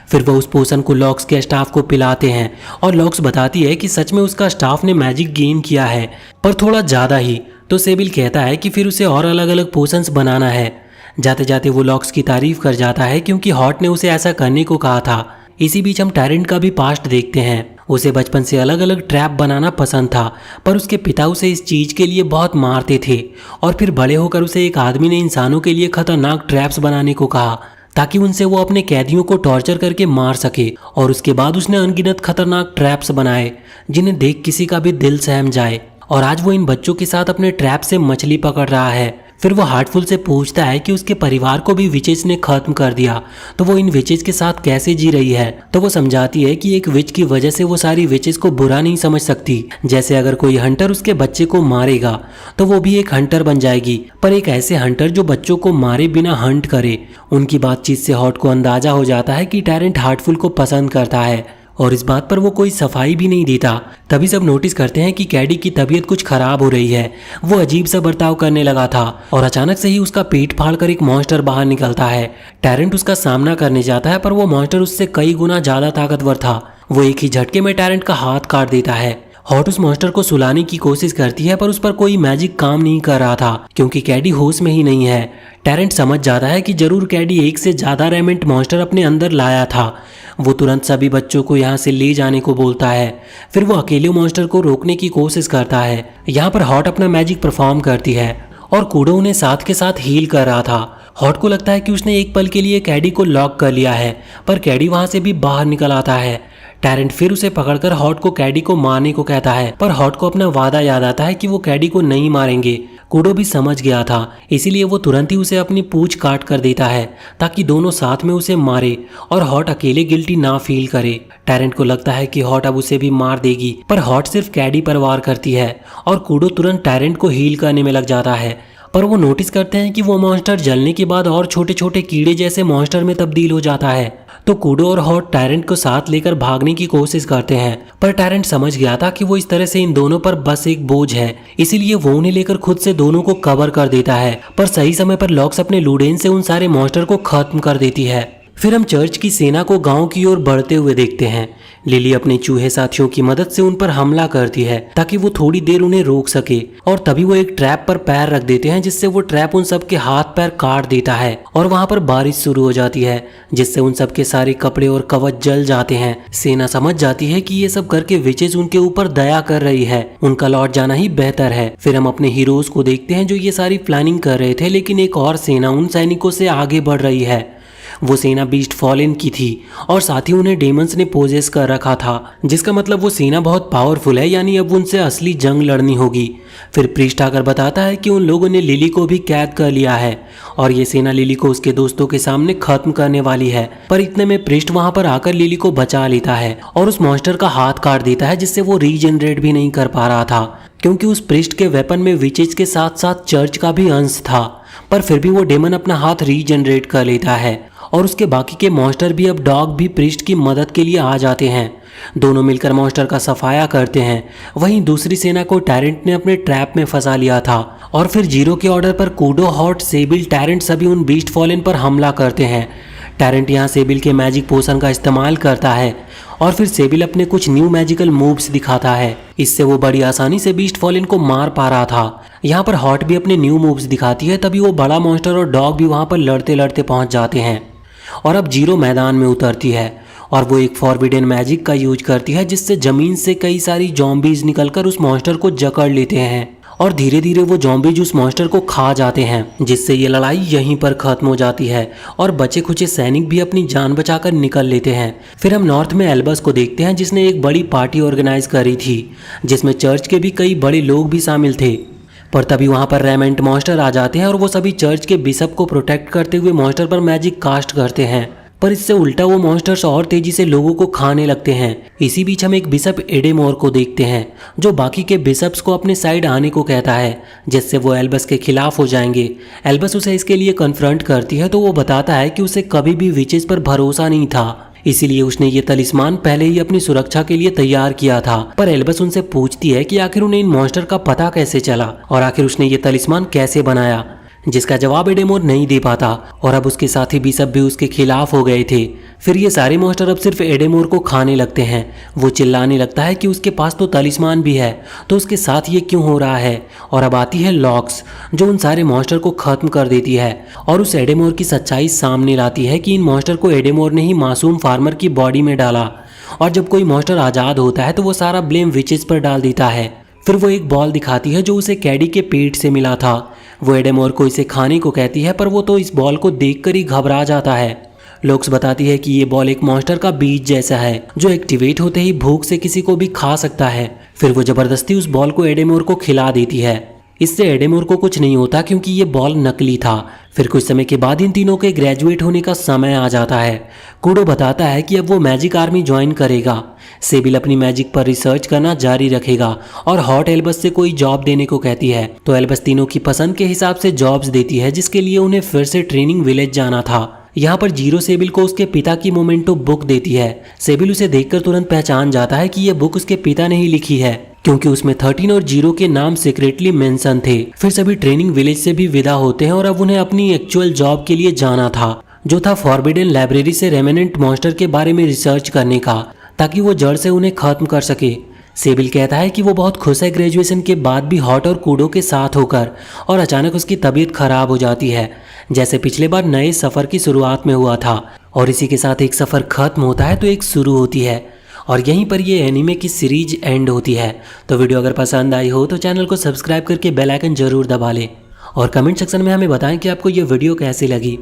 फिर वो उस पोशन को लॉक्स के स्टाफ को पिलाते हैं और लॉक्स बताती है कि सच में उसका स्टाफ ने मैजिक गेन किया है, पर थोड़ा ज़्यादा ही। तो सेबिल कहता है कि फिर उसे और अलग अलग पोशंस बनाना है। जाते जाते वो लॉक्स की तारीफ कर जाता है, क्योंकि हॉट ने उसे ऐसा करने को कहा था। इसी बीच हम टैरेंट का भी पास्ट देखते हैं। उसे बचपन से अलग अलग ट्रैप बनाना पसंद था, पर उसके पिता उसे इस चीज़ के लिए बहुत मारते थे। और फिर बड़े होकर उसे एक आदमी ने इंसानों के लिए खतरनाक ट्रैप्स बनाने को कहा, ताकि उनसे वो अपने कैदियों को टॉर्चर करके मार सके। और उसके बाद उसने अनगिनत खतरनाक ट्रैप्स बनाए, जिन्हें देख किसी का भी दिल सहम जाए। और आज वो इन बच्चों के साथ अपने ट्रैप से मछली पकड़ रहा है। फिर वो हार्टफुल से पूछता है कि उसके परिवार को भी विचेज ने खत्म कर दिया, तो वो इन विचेज के साथ कैसे जी रही है। तो वो समझाती है कि एक विच की वजह से वो सारी विचेज को बुरा नहीं समझ सकती। जैसे अगर कोई हंटर उसके बच्चे को मारेगा तो वो भी एक हंटर बन जाएगी, पर एक ऐसे हंटर जो बच्चों को मारे बिना हंट करे। उनकी बातचीत से हॉट को अंदाजा हो जाता है कि टैरेंट हार्टफुल को पसंद करता है और इस बात पर वो कोई सफाई भी नहीं देता। तभी सब नोटिस करते हैं कि कैडी की तबीयत कुछ खराब हो रही है। वो अजीब सा बर्ताव करने लगा था और अचानक से ही उसका पेट फाड़कर एक मॉन्स्टर बाहर निकलता है। टैरेंट उसका सामना करने जाता है, पर वो मॉन्स्टर उससे कई गुना ज़्यादा ताकतवर था। वो एक ही झटके में टैरेंट का हाथ काट देता है। हॉट उस मॉन्स्टर को सुलाने की कोशिश करती है, पर उस पर कोई मैजिक काम नहीं कर रहा था, क्योंकि कैडी होश में ही नहीं है। टैरेंट समझ जाता है कि जरूर कैडी एक से ज़्यादा रेमेंट मॉन्स्टर अपने अंदर लाया था। वो तुरंत सभी बच्चों को यहाँ से ले जाने को बोलता है। फिर वो अकेले मॉन्स्टर को रोकने की कोशिश करता है। यहाँ पर हॉट अपना मैजिक परफॉर्म करती है और कूडो उन्हें साथ के साथ हील कर रहा था। हॉट को लगता है कि उसने एक पल के लिए कैडी को लॉक कर लिया है, पर कैडी वहाँ से भी बाहर निकल आता है। टैरेंट फिर उसे पकड़कर हॉट को कैडी को मारने को कहता है, पर हॉट को अपना वादा याद आता है कि वो कैडी को नहीं मारेंगे। कूडो भी समझ गया था, इसीलिए वो तुरंत ही उसे अपनी पूंछ काट कर देता है, ताकि दोनों साथ में उसे मारे और हॉट अकेले गिल्टी ना फील करे। टैरेंट को लगता है कि हॉट अब उसे भी मार देगी, पर हॉट सिर्फ कैडी पर वार करती है और कूडो तुरंत टैरेंट को हील करने में लग जाता है। पर वो नोटिस करते हैं कि वो मॉन्स्टर जलने के बाद और छोटे छोटे कीड़े जैसे मॉन्स्टर में तब्दील हो जाता है। तो कूडो और हॉट टैरेंट को साथ लेकर भागने की कोशिश करते हैं, पर टैरेंट समझ गया था कि वो इस तरह से इन दोनों पर बस एक बोझ है, इसीलिए वो उन्हें लेकर खुद से दोनों को कवर कर देता है। पर सही समय पर लॉक्स अपने लूडेन से उन सारे मॉन्स्टर को खत्म कर देती है। फिर हम चर्च की सेना को गांव की ओर बढ़ते हुए देखते हैं। लिली अपने चूहे साथियों की मदद से उन पर हमला करती है ताकि वो थोड़ी देर उन्हें रोक सके, और तभी वो एक ट्रैप पर पैर रख देते हैं जिससे वो ट्रैप उन सब के हाथ पैर काट देता है और वहां पर बारिश शुरू हो जाती है जिससे उन सब के सारे कपड़े और कवच जल जाते हैं। सेना समझ जाती है कि ये सब करके विचेस उनके ऊपर दया कर रही है, उनका लौट जाना ही बेहतर है। फिर हम अपने हीरोज को देखते हैं जो ये सारी प्लानिंग कर रहे थे, लेकिन एक और सेना उन सैनिकों से आगे बढ़ रही है। वो सेना बीस्ट फॉलन की थी और साथ ही उन्हें डेमंस ने पोजेस कर रखा था, जिसका मतलब वो सेना बहुत पावरफुल है, यानी अब उनसे असली जंग लड़नी होगी। फिर प्रीस्ट आकर बताता है कि उन लोगों ने लिली को भी कैद कर लिया है और ये सेना लिली को उसके दोस्तों के सामने खत्म करने वाली है। पर इतने में प्रीस्ट वहां पर आकर लिली को बचा लेता है और उस मॉन्स्टर का हाथ काट देता है जिससे वो रीजनरेट भी नहीं कर पा रहा था, क्योंकि उस प्रीस्ट के वेपन में विचेज के साथ साथ चर्च का भी अंश था। पर फिर भी वो डेमन अपना हाथ रीजनरेट कर लेता है और उसके बाकी के मॉन्स्टर भी अब डॉग भी प्रीस्ट की मदद के लिए आ जाते हैं। दोनों मिलकर मॉन्स्टर का सफाया करते हैं। वहीं दूसरी सेना को टैरेंट ने अपने ट्रैप में फंसा लिया था और फिर जीरो के ऑर्डर पर कूडो, हॉट, सेबिल, टैरेंट सभी उन बीस्ट फॉलन पर हमला करते हैं। टैरेंट यहाँ सेबिल के मैजिक पोशन का इस्तेमाल करता है और फिर सेबिल अपने कुछ न्यू मैजिकल मूव्स दिखाता है। इससे वो बड़ी आसानी से बीस्ट फॉलन को मार पा रहा था। यहाँ पर हॉट भी अपने न्यू मूव्स दिखाती है, तभी वो बड़ा मॉन्स्टर और डॉग भी वहाँ पर लड़ते लड़ते पहुँच जाते हैं और अब जीरो मैदान में उतरती है और वो एक फॉरबिडन मैजिक का यूज करती है जिससे जमीन से कई सारी जॉम्बीज निकलकर उस मॉन्स्टर को जकड़ लेते हैं और धीरे धीरे वो जॉम्बीज उस मॉन्स्टर को खा जाते हैं, जिससे ये लड़ाई यहीं पर खत्म हो जाती है और बचे खुचे सैनिक भी अपनी जान बचाकर निकल लेते हैं। फिर हम नॉर्थ में एल्बस को देखते हैं जिसने एक बड़ी पार्टी ऑर्गेनाइज करी थी जिसमें चर्च के भी कई बड़े लोग भी शामिल थे। पर तभी वहां पर रेमेंट मॉन्स्टर आ जाते हैं और वो सभी चर्च के बिशप को प्रोटेक्ट करते हुए मॉन्स्टर पर मैजिक कास्ट करते हैं, पर इससे उल्टा वो मॉन्स्टर्स और तेजी से लोगों को खाने लगते हैं। इसी बीच हम एक बिशप एडेमोर को देखते हैं जो बाकी के बिशप्स को अपने साइड आने को कहता है जिससे वो एल्बस के खिलाफ हो जाएंगे। एल्बस उसे इसके लिए कन्फ्रंट करती है तो वो बताता है कि उसे कभी भी विचेस पर भरोसा नहीं था, इसीलिए उसने ये तलिस्मान पहले ही अपनी सुरक्षा के लिए तैयार किया था। पर एल्बस उनसे पूछती है कि आखिर उन्हें इन मॉन्स्टर का पता कैसे चला और आखिर उसने ये तलिस्मान कैसे बनाया, जिसका जवाब एडेमोर नहीं दे पाता और अब उसके साथी बिशप भी उसके खिलाफ हो गए थे। फिर ये सारे मॉन्स्टर अब सिर्फ एडेमोर को खाने लगते हैं। वो चिल्लाने लगता है कि उसके पास तो तलिस्मान भी है, तो उसके साथ ये क्यों हो रहा है। और अब आती है लॉक्स जो उन सारे मॉन्स्टर को खत्म कर देती है और उस एडेमोर की सच्चाई सामने लाती है कि इन मॉन्स्टर को एडेमोर ने ही मासूम फार्मर की बॉडी में डाला और जब कोई मॉन्स्टर आज़ाद होता है तो वो सारा ब्लेम विचेस पर डाल देता है। फिर वो एक बॉल दिखाती है जो उसे कैडी के पेट से मिला था। वो एडेमोर को इसे खाने को कहती है पर वो तो इस बॉल को देखकर ही घबरा जाता है। लॉक्स बताती है कि ये बॉल एक मॉन्स्टर का बीज जैसा है जो एक्टिवेट होते ही भूख से किसी को भी खा सकता है। फिर वो जबरदस्ती उस बॉल को एडेमोर को खिला देती है। इससे एडेमोर को कुछ नहीं होता क्योंकि ये बॉल नकली था। फिर कुछ समय के बाद इन तीनों के ग्रेजुएट होने का समय आ जाता है। कूडो बताता है कि अब वो मैजिक आर्मी ज्वाइन करेगा। सेबिल अपनी मैजिक पर रिसर्च करना जारी रखेगा और हॉट एल्बस से कोई जॉब देने को कहती है, तो एल्बस तीनों की पसंद के हिसाब से जॉब्स देती है जिसके लिए उन्हें फिर से ट्रेनिंग विलेज जाना था। यहाँ पर जीरो सेबिल को उसके पिता की मोमेंटो बुक देती है। सेबिल उसे देखकर तुरंत पहचान जाता है कि यह बुक उसके पिता ने ही लिखी है क्योंकि उसमें 13 और जीरो के नाम सीक्रेटली मेंशन थे। फिर सभी ट्रेनिंग विलेज से भी विदा होते हैं और अब उन्हें अपनी एक्चुअल जॉब के लिए जाना था जो था फॉरबिडन लाइब्रेरी से रेमेनेंट मॉन्स्टर के बारे में रिसर्च करने का, ताकि वो जड़ से उन्हें खत्म कर सके। सेबिल कहता है कि वो बहुत खुश है ग्रेजुएशन के बाद भी हॉट और कूडो के साथ होकर, और अचानक उसकी तबीयत खराब हो जाती है जैसे पिछले बार नए सफ़र की शुरुआत में हुआ था। और इसी के साथ एक सफ़र खत्म होता है तो एक शुरू होती है और यहीं पर ये एनीमे की सीरीज एंड होती है। तो वीडियो अगर पसंद आई हो तो चैनल को सब्सक्राइब करके बेल आइकन जरूर दबा लें और कमेंट सेक्शन में हमें बताएं कि आपको ये वीडियो कैसी लगी।